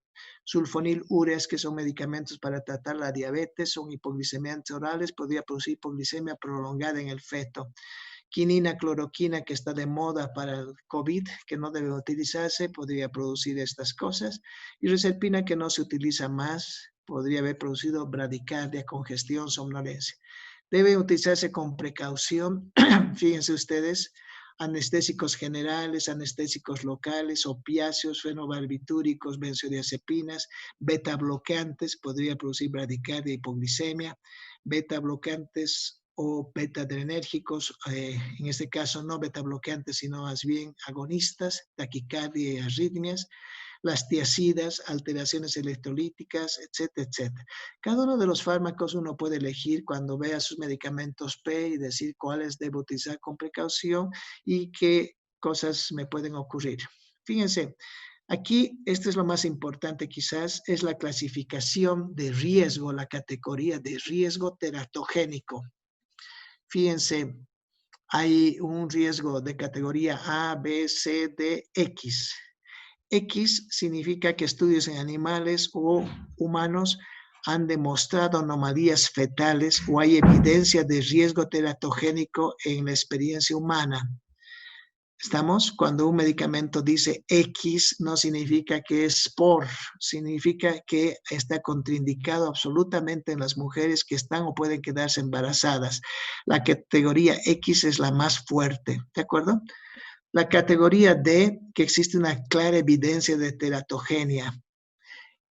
Sulfonilúreas, que son medicamentos para tratar la diabetes, son hipoglicemiantes orales, podría producir hipoglicemia prolongada en el feto. Quinina, cloroquina, que está de moda para el COVID, que no debe utilizarse, podría producir estas cosas. Y reserpina, que no se utiliza más, podría haber producido bradicardia, congestión, somnolencia. Debe utilizarse con precaución. Fíjense ustedes, anestésicos generales, anestésicos locales, opiáceos, fenobarbitúricos, benzodiazepinas, beta bloqueantes, podría producir bradicardia, hipoglicemia, beta bloqueantes o beta-adrenérgicos, en este caso no beta bloqueantes, sino más bien agonistas, taquicardia y arritmias, las tiacidas, alteraciones electrolíticas, etcétera, etcétera. Cada uno de los fármacos uno puede elegir cuando vea sus medicamentos P y decir cuáles debo utilizar con precaución y qué cosas me pueden ocurrir. Fíjense, aquí, esto es lo más importante quizás, es la clasificación de riesgo, la categoría de riesgo teratogénico. Fíjense, hay un riesgo de categoría A, B, C, D, X. X significa que estudios en animales o humanos han demostrado anomalías fetales o hay evidencia de riesgo teratogénico en la experiencia humana. ¿Estamos? Cuando un medicamento dice X, no significa que es por, significa que está contraindicado absolutamente en las mujeres que están o pueden quedarse embarazadas. La categoría X es la más fuerte, ¿de acuerdo? La categoría D, que existe una clara evidencia de teratogenia,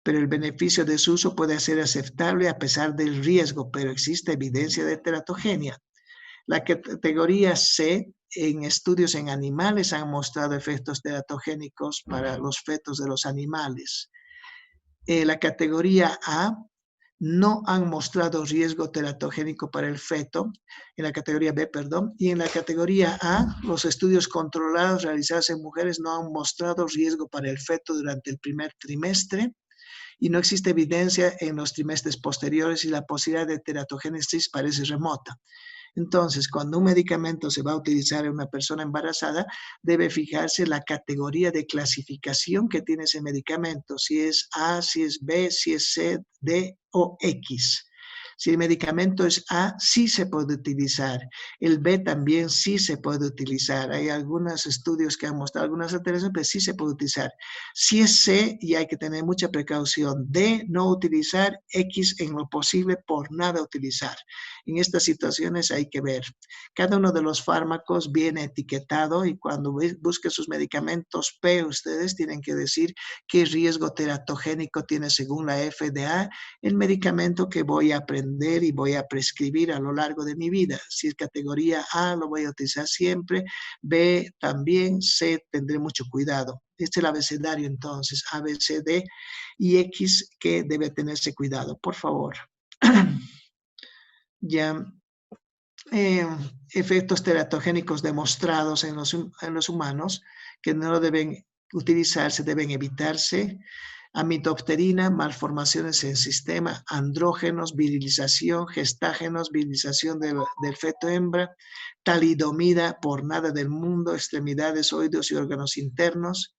pero el beneficio de su uso puede ser aceptable a pesar del riesgo, pero existe evidencia de teratogenia. La categoría C, en estudios en animales han mostrado efectos teratogénicos para los fetos de los animales. La categoría A no han mostrado riesgo teratogénico para el feto, en la categoría B, perdón, y en la categoría A, los estudios controlados realizados en mujeres no han mostrado riesgo para el feto durante el primer trimestre y no existe evidencia en los trimestres posteriores y la posibilidad de teratogénesis parece remota. Entonces, cuando un medicamento se va a utilizar en una persona embarazada, debe fijarse la categoría de clasificación que tiene ese medicamento, si es A, si es B, si es C, D o X. Si el medicamento es A, sí se puede utilizar. El B también sí se puede utilizar. Hay algunos estudios que han mostrado algunas alteraciones, pero sí se puede utilizar. Si es C, y hay que tener mucha precaución. D, no utilizar. X, en lo posible, por nada utilizar. En estas situaciones hay que ver. Cada uno de los fármacos viene etiquetado y cuando busquen sus medicamentos P, ustedes tienen que decir qué riesgo teratogénico tiene según la FDA el medicamento que voy a aprender y voy a prescribir a lo largo de mi vida. Si es categoría A, lo voy a utilizar siempre. B también. C, tendré mucho cuidado. Este es el abecedario entonces, A, B, C, D y X, que debe tenerse cuidado, por favor. Ya, efectos teratogénicos demostrados en los humanos que no deben utilizarse, deben evitarse. Amidopterina, malformaciones en sistema, andrógenos, virilización, gestágenos, virilización del feto hembra, talidomida, por nada del mundo, extremidades, oídos y órganos internos,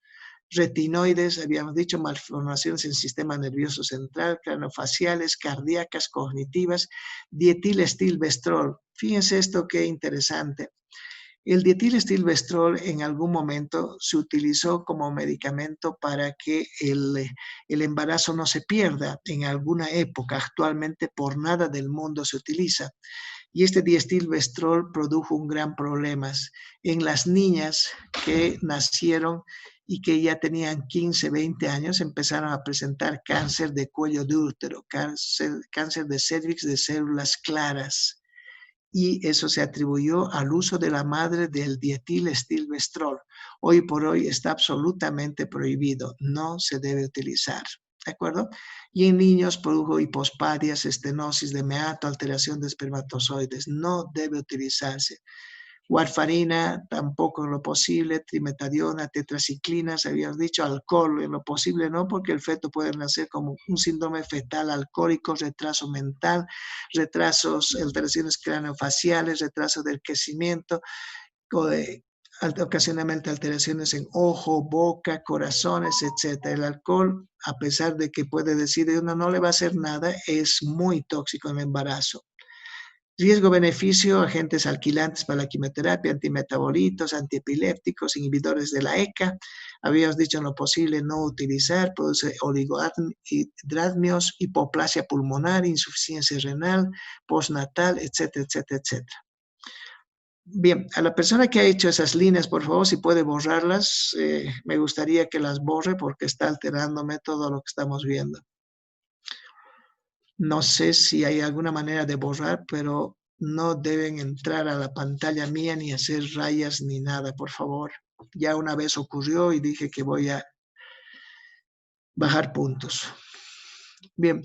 retinoides, habíamos dicho, malformaciones en el sistema nervioso central, craneofaciales, cardíacas, cognitivas, dietilestilbestrol. Fíjense esto qué interesante. El dietilestilbestrol en algún momento se utilizó como medicamento para que el embarazo no se pierda en alguna época. Actualmente por nada del mundo se utiliza. Y este dietilbestrol produjo un gran problema en las niñas que nacieron y que ya tenían 15, 20 años, empezaron a presentar cáncer de cuello de útero, cáncer de cervix de células claras. Y eso se atribuyó al uso de la madre del dietilestilbestrol. Hoy por hoy está absolutamente prohibido, no se debe utilizar. ¿De acuerdo? Y en niños produjo hipospadias, estenosis de meato, alteración de espermatozoides. No debe utilizarse. Warfarina, tampoco en lo posible. Trimetadiona, tetraciclinas, habíamos dicho. Alcohol, en lo posible no, porque el feto puede nacer como un síndrome fetal alcohólico, retraso mental, retrasos, alteraciones craneofaciales, retraso del crecimiento, ocasionalmente alteraciones en ojo, boca, corazones, etc. El alcohol, a pesar de que puede decir uno no le va a hacer nada, es muy tóxico en el embarazo. Riesgo-beneficio, agentes alquilantes para la quimioterapia, antimetabolitos, antiepilépticos, inhibidores de la ECA. Habíamos dicho en lo posible no utilizar, produce oligohidradmios, hipoplasia pulmonar, insuficiencia renal, postnatal, etcétera, etcétera, etcétera. Bien, a la persona que ha hecho esas líneas, por favor, si puede borrarlas, me gustaría que las borre porque está alterándome todo lo que estamos viendo. No sé si hay alguna manera de borrar, pero no deben entrar a la pantalla mía ni hacer rayas ni nada, por favor. Ya una vez ocurrió y dije que voy a bajar puntos. Bien,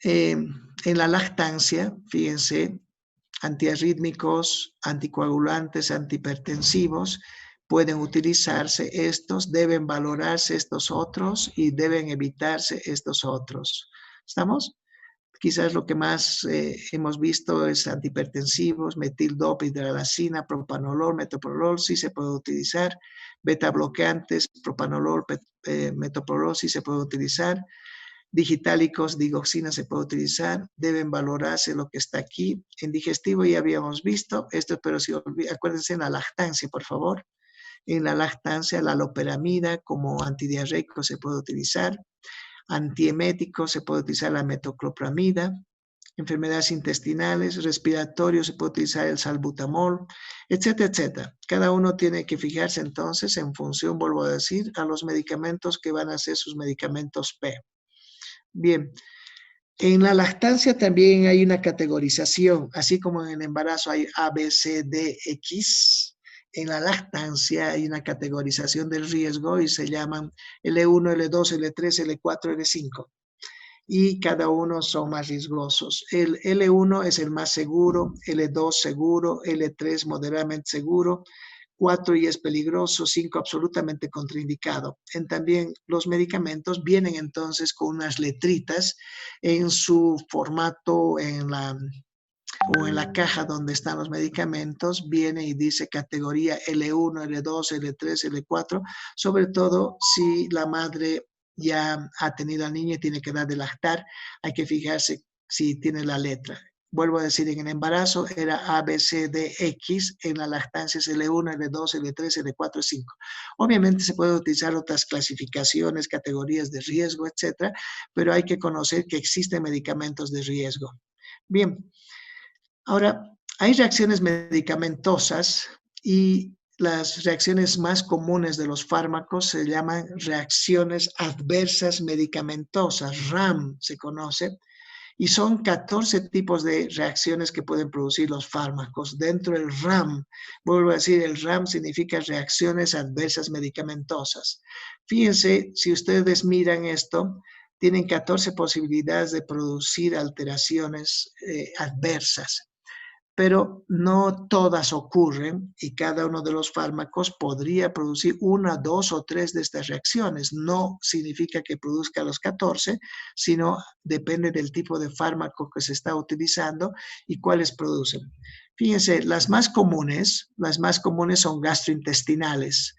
en la lactancia, fíjense, antiarrítmicos, anticoagulantes, antihipertensivos, pueden utilizarse estos, deben valorarse estos otros y deben evitarse estos otros. ¿Estamos? Quizás lo que más hemos visto es antihipertensivos, metildopa-hidralazina, propanolol, metoprolol, sí se puede utilizar. Beta bloqueantes, propanolol, metoprolol, sí se puede utilizar. Digitálicos, digoxina se puede utilizar, deben valorarse lo que está aquí. En digestivo ya habíamos visto esto, pero si acuérdense en la lactancia, por favor. En la lactancia, la loperamida como antidiarreico se puede utilizar. Antiemético se puede utilizar la metoclopramida. Enfermedades intestinales, respiratorios, se puede utilizar el salbutamol, etcétera, etcétera. Cada uno tiene que fijarse entonces en función, vuelvo a decir, a los medicamentos que van a ser sus medicamentos P. Bien, en la lactancia también hay una categorización, así como en el embarazo hay A, B, C, D, X. En la lactancia hay una categorización del riesgo y se llaman L1, L2, L3, L4, L5. Y cada uno son más riesgosos. El L1 es el más seguro, L2 seguro, L3 moderadamente seguro, 4 y es peligroso, 5 absolutamente contraindicado. También los medicamentos vienen entonces con unas letritas en su formato, o en la caja donde están los medicamentos, viene y dice categoría L1, L2, L3, L4, sobre todo si la madre ya ha tenido al niño y tiene que dar de lactar, hay que fijarse si tiene la letra. Vuelvo a decir, en el embarazo era A, B, C, D, X, en la lactancia es L1, L2, L3, L4, L5. Obviamente se pueden utilizar otras clasificaciones, categorías de riesgo, etcétera, pero hay que conocer que existen medicamentos de riesgo. Bien, ahora, hay reacciones medicamentosas y las reacciones más comunes de los fármacos se llaman reacciones adversas medicamentosas, RAM se conoce, y son 14 tipos de reacciones que pueden producir los fármacos. Dentro del RAM, vuelvo a decir, el RAM significa reacciones adversas medicamentosas. Fíjense, si ustedes miran esto, tienen 14 posibilidades de producir alteraciones adversas, pero no todas ocurren y cada uno de los fármacos podría producir una, dos o tres de estas reacciones. No significa que produzca los 14, sino depende del tipo de fármaco que se está utilizando y cuáles producen. Fíjense, las más comunes son gastrointestinales.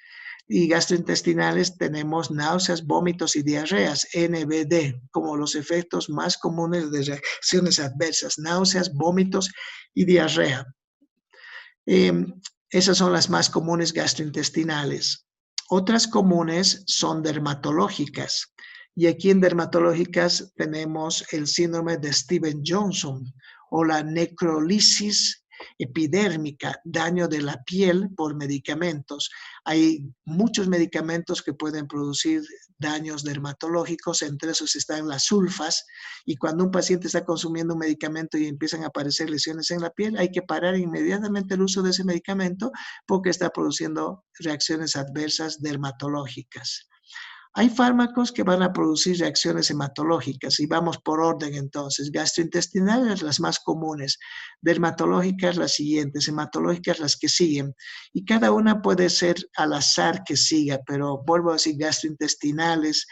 Y gastrointestinales tenemos náuseas, vómitos y diarreas, NBD, como los efectos más comunes de reacciones adversas, náuseas, vómitos y diarrea. Esas son las más comunes gastrointestinales. Otras comunes son dermatológicas. Y aquí en dermatológicas tenemos el síndrome de Stevens-Johnson o la necrolisis epidérmica, daño de la piel por medicamentos. Hay muchos medicamentos que pueden producir daños dermatológicos, entre esos están las sulfas, y cuando un paciente está consumiendo un medicamento y empiezan a aparecer lesiones en la piel, hay que parar inmediatamente el uso de ese medicamento porque está produciendo reacciones adversas dermatológicas. Hay fármacos que van a producir reacciones hematológicas y vamos por orden entonces. Gastrointestinales las más comunes, dermatológicas las siguientes, hematológicas las que siguen. Y cada una puede ser al azar que siga, pero vuelvo a decir gastrointestinales,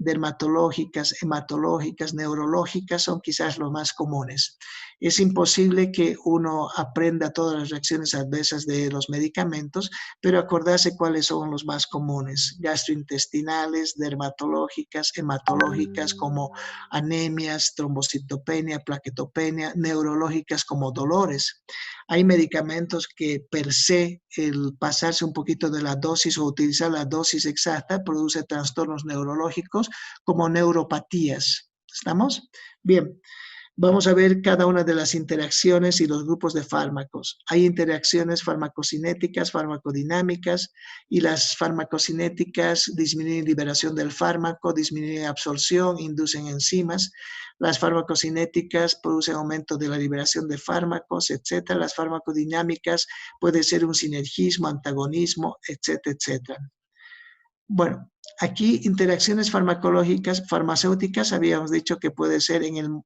dermatológicas, hematológicas, neurológicas son quizás los más comunes. Es imposible que uno aprenda todas las reacciones adversas de los medicamentos, pero acordarse cuáles son los más comunes. Gastrointestinales, dermatológicas, hematológicas como anemias, trombocitopenia, plaquetopenia, neurológicas como dolores. Hay medicamentos que per se, el pasarse un poquito de la dosis o utilizar la dosis exacta produce trastornos neurológicos como neuropatías. ¿Estamos? Bien. Vamos a ver cada una de las interacciones y los grupos de fármacos. Hay interacciones farmacocinéticas, farmacodinámicas, y las farmacocinéticas disminuyen liberación del fármaco, disminuyen absorción, inducen enzimas. Las farmacocinéticas producen aumento de la liberación de fármacos, etc. Las farmacodinámicas puede ser un sinergismo, antagonismo, etcétera, etcétera. Bueno, aquí interacciones farmacológicas, farmacéuticas, habíamos dicho que puede ser en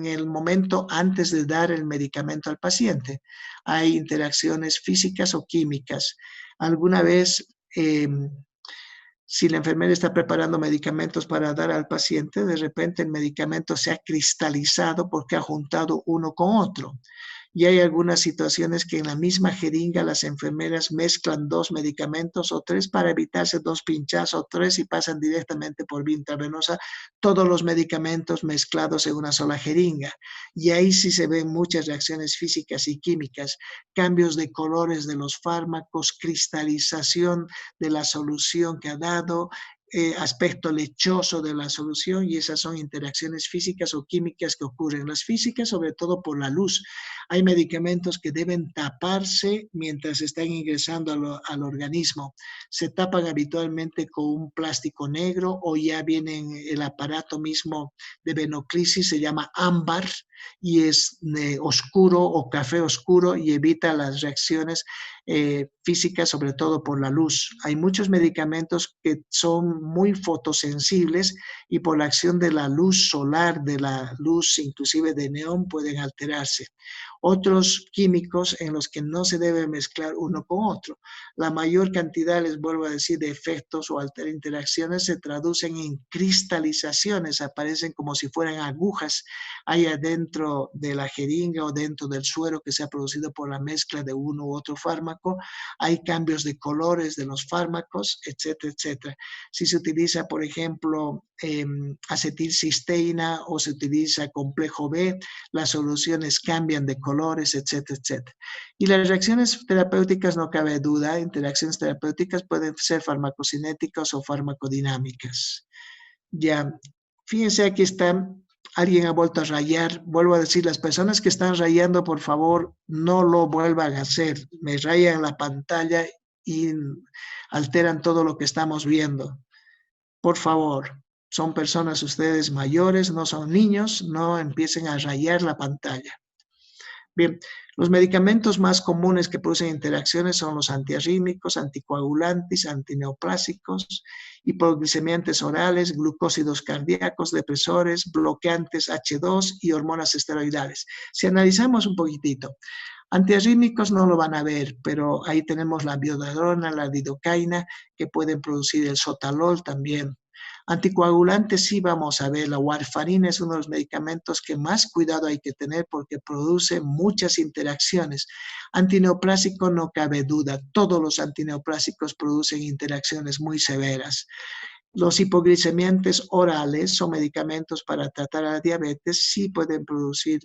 el momento antes de dar el medicamento al paciente. Hay interacciones físicas o químicas. Alguna vez, si la enfermera está preparando medicamentos para dar al paciente, de repente el medicamento se ha cristalizado porque ha juntado uno con otro. Y hay algunas situaciones que en la misma jeringa las enfermeras mezclan 2 medicamentos o 3 para evitarse 2 pinchazos o 3 y pasan directamente por vía intravenosa todos los medicamentos mezclados en una sola jeringa. Y ahí sí se ven muchas reacciones físicas y químicas, cambios de colores de los fármacos, cristalización de la solución que ha dado, aspecto lechoso de la solución, y esas son interacciones físicas o químicas que ocurren. Las físicas sobre todo por la luz. Hay medicamentos que deben taparse mientras están ingresando al organismo. Se tapan habitualmente con un plástico negro o ya viene en el aparato mismo de venoclisis, se llama ámbar y es oscuro o café oscuro y evita las reacciones físicas, sobre todo por la luz. Hay muchos medicamentos que son muy fotosensibles y por la acción de la luz solar, de la luz inclusive de neón, pueden alterarse. Otros químicos en los que no se debe mezclar uno con otro. La mayor cantidad, les vuelvo a decir, de efectos o interacciones se traducen en cristalizaciones, aparecen como si fueran agujas ahí adentro de la jeringa o dentro del suero que se ha producido por la mezcla de uno u otro fármaco. Hay cambios de colores de los fármacos, etcétera, etcétera. Si se utiliza, por ejemplo, acetilcisteína o se utiliza complejo B, las soluciones cambian de colores, etcétera, etcétera. Y las reacciones terapéuticas, no cabe duda, interacciones terapéuticas pueden ser farmacocinéticas o farmacodinámicas. Ya, fíjense, aquí están, alguien ha vuelto a rayar. Vuelvo a decir, las personas que están rayando, por favor, no lo vuelvan a hacer. Me rayan la pantalla y alteran todo lo que estamos viendo. Por favor, son personas ustedes mayores, no son niños, no empiecen a rayar la pantalla. Bien, los medicamentos más comunes que producen interacciones son los antiarrítmicos, anticoagulantes, antineoplásicos, hipoglicemiantes orales, glucósidos cardíacos, depresores, bloqueantes H2 y hormonas esteroidales. Si analizamos un poquitito, antiarrítmicos no lo van a ver, pero ahí tenemos la biodadrona, la lidocaína, que pueden producir el sotalol también. Anticoagulantes sí vamos a ver, la warfarina es uno de los medicamentos que más cuidado hay que tener porque produce muchas interacciones. Antineoplásico no cabe duda, todos los antineoplásicos producen interacciones muy severas. Los hipoglicemiantes orales son medicamentos para tratar a la diabetes, sí pueden producir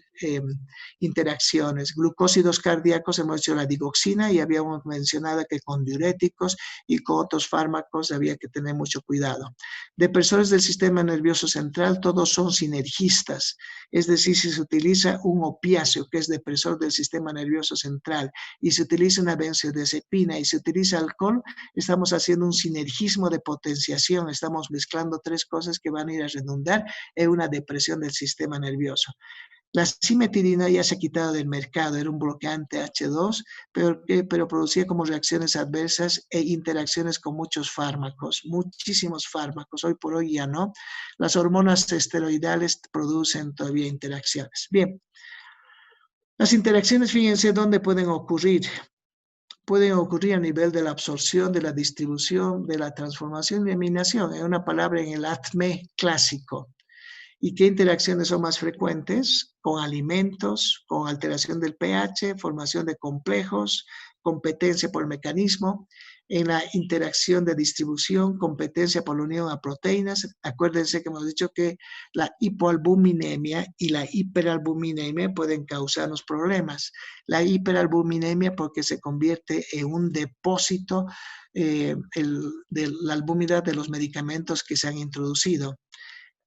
interacciones. Glucósidos cardíacos, hemos hecho la digoxina y habíamos mencionado que con diuréticos y con otros fármacos había que tener mucho cuidado. Depresores del sistema nervioso central, todos son sinergistas, es decir, si se utiliza un opiáceo que es depresor del sistema nervioso central y se utiliza una benzodiazepina y se utiliza alcohol, estamos haciendo un sinergismo de potenciación, estamos mezclando 3 cosas que van a ir a redundar en una depresión del sistema nervioso. La cimetidina ya se ha quitado del mercado, era un bloqueante H2, pero producía como reacciones adversas e interacciones con muchos fármacos, muchísimos fármacos. Hoy por hoy ya no. Las hormonas esteroidales producen todavía interacciones. Bien, las interacciones, fíjense dónde pueden ocurrir. Pueden ocurrir a nivel de la absorción, de la distribución, de la transformación y eliminación. Es una palabra en el ATME clásico. ¿Y qué interacciones son más frecuentes? Con alimentos, con alteración del pH, formación de complejos, competencia por el mecanismo. En la interacción de distribución, competencia por la unión a proteínas. Acuérdense que hemos dicho que la hipoalbuminemia y la hiperalbuminemia pueden causarnos problemas. La hiperalbuminemia porque se convierte en un depósito de la albumidad de los medicamentos que se han introducido.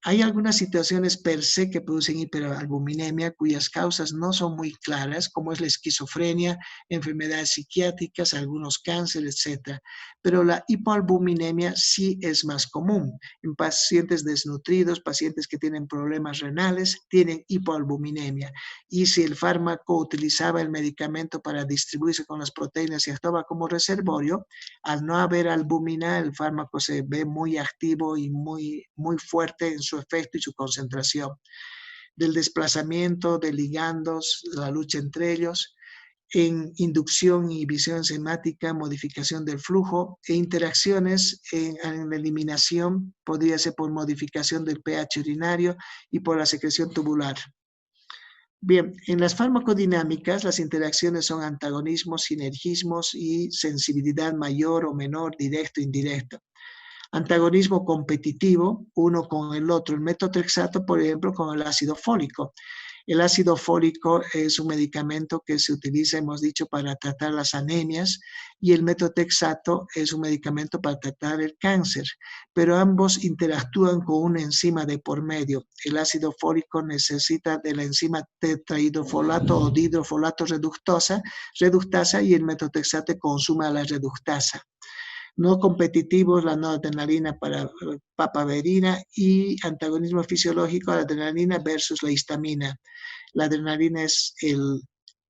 Hay algunas situaciones per se que producen hiperalbuminemia cuyas causas no son muy claras, como es la esquizofrenia, enfermedades psiquiátricas, algunos cánceres, etc. Pero la hipoalbuminemia sí es más común. En pacientes desnutridos, pacientes que tienen problemas renales, tienen hipoalbuminemia. Y si el fármaco utilizaba el medicamento para distribuirse con las proteínas y actuaba como reservorio, al no haber albúmina, el fármaco se ve muy activo y muy fuerte en su efecto y su concentración. Del desplazamiento de ligandos, la lucha entre ellos, en inducción, inhibición enzimática, modificación del flujo e interacciones en la eliminación, podría ser por modificación del pH urinario y por la secreción tubular. Bien, en las farmacodinámicas las interacciones son antagonismos, sinergismos y sensibilidad mayor o menor, directo, indirecto. Antagonismo competitivo, uno con el otro. El metotrexato, por ejemplo, con el ácido fólico. El ácido fólico es un medicamento que se utiliza, hemos dicho, para tratar las anemias y el metotrexato es un medicamento para tratar el cáncer, pero ambos interactúan con una enzima de por medio. El ácido fólico necesita de la enzima tetrahidrofolato o dihidrofolato reductasa y el metotrexato consume a la reductasa. No competitivos, la noradrenalina para papaverina y antagonismo fisiológico a la adrenalina versus la histamina. La adrenalina es el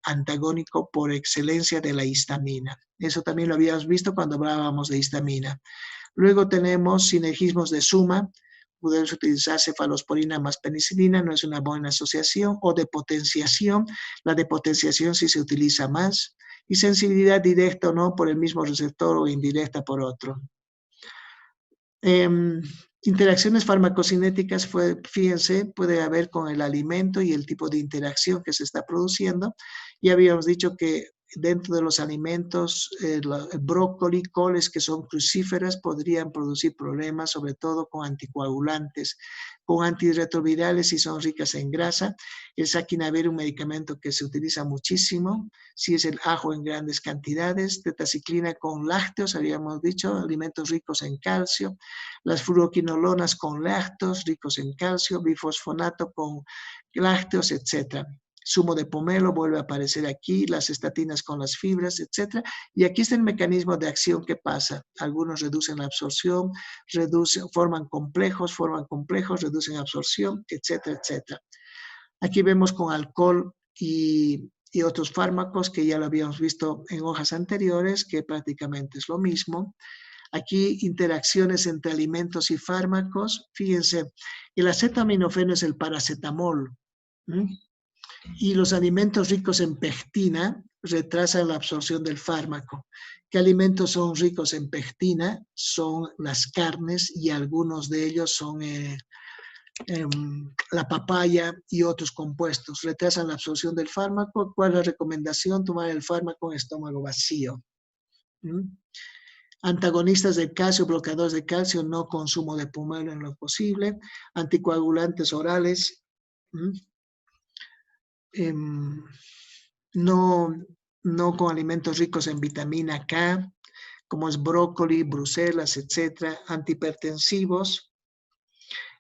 antagónico por excelencia de la histamina. Eso también lo habíamos visto cuando hablábamos de histamina. Luego tenemos sinergismos de suma, podemos utilizar cefalosporina más penicilina, no es una buena asociación, o de potenciación, la de potenciación sí se utiliza más, y sensibilidad directa o no por el mismo receptor o indirecta por otro. Interacciones farmacocinéticas, fíjense, puede haber con el alimento y el tipo de interacción que se está produciendo. Ya habíamos dicho que dentro de los alimentos, el brócoli, coles que son crucíferas podrían producir problemas, sobre todo con anticoagulantes, con antirretrovirales si son ricas en grasa. El saquinavir, un medicamento que se utiliza muchísimo, si es el ajo en grandes cantidades. Tetaciclina con lácteos, habíamos dicho, alimentos ricos en calcio. Las fluoroquinolonas con lácteos, ricos en calcio, bifosfonato con lácteos, etc. Zumo de pomelo vuelve a aparecer aquí, las estatinas con las fibras, etc. Y aquí está el mecanismo de acción que pasa. Algunos reducen la absorción, forman complejos, reducen absorción, etcétera, etcétera. Aquí vemos con alcohol y otros fármacos que ya lo habíamos visto en hojas anteriores, que prácticamente es lo mismo. Aquí interacciones entre alimentos y fármacos. Fíjense, el acetaminofeno es el paracetamol. Y los alimentos ricos en pectina retrasan la absorción del fármaco. ¿Qué alimentos son ricos en pectina? Son las carnes y algunos de ellos son la papaya y otros compuestos. Retrasan la absorción del fármaco. ¿Cuál es la recomendación? Tomar el fármaco en estómago vacío. Antagonistas del calcio, bloqueadores de calcio, no consumo de pomelo en lo posible. Anticoagulantes orales. No con alimentos ricos en vitamina K, como es brócoli, bruselas, etc. Antihipertensivos,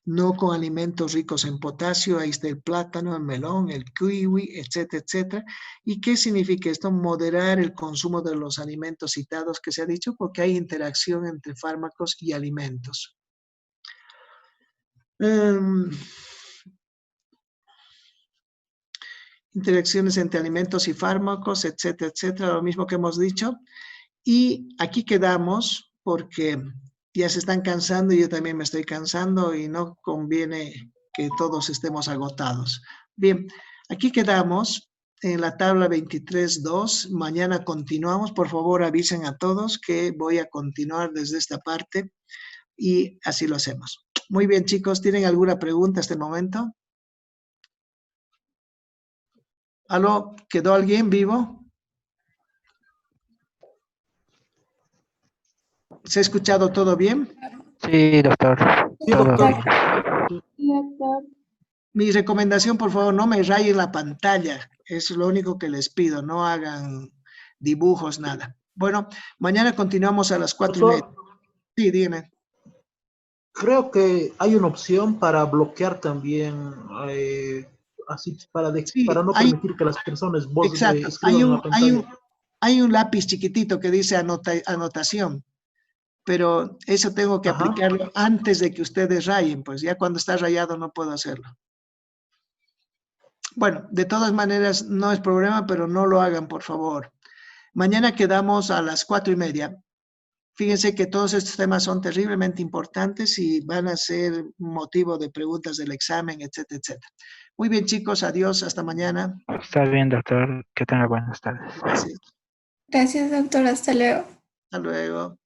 no con alimentos ricos en potasio, ahí está el plátano, el melón, el kiwi, etcétera, etcétera. ¿Y qué significa esto? Moderar el consumo de los alimentos citados que se ha dicho, porque hay interacción entre fármacos y alimentos. Interacciones entre alimentos y fármacos, etcétera, etcétera, lo mismo que hemos dicho. Y aquí quedamos porque ya se están cansando y yo también me estoy cansando y no conviene que todos estemos agotados. Bien, aquí quedamos en la tabla 23.2. Mañana continuamos. Por favor, avisen a todos que voy a continuar desde esta parte y así lo hacemos. Muy bien, chicos. ¿Tienen alguna pregunta hasta el momento? ¿Aló? ¿Quedó alguien vivo? ¿Se ha escuchado todo bien? Sí, doctor. Sí, Todo doctor. bien. Mi recomendación, por favor, no me rayen la pantalla. Es lo único que les pido. No hagan dibujos, nada. Bueno, mañana continuamos a las 4:30. Doctor, Sí, dime. creo que hay una opción para bloquear también, así para Sí, no permitir que las personas exacto. escriban en la pantalla. Hay un lápiz chiquitito que dice anotación, pero eso tengo que Ajá. aplicarlo antes de que ustedes rayen, pues ya cuando está rayado no puedo hacerlo. Bueno, de todas maneras no es problema, pero no lo hagan, por favor. Mañana quedamos a las 4:30. Fíjense que todos estos temas son terriblemente importantes y van a ser motivo de preguntas del examen, etcétera, etcétera. Muy bien, chicos, adiós, hasta mañana. Está bien, doctor. Que tenga buenas tardes. Gracias. Gracias, doctor. Hasta luego. Hasta luego.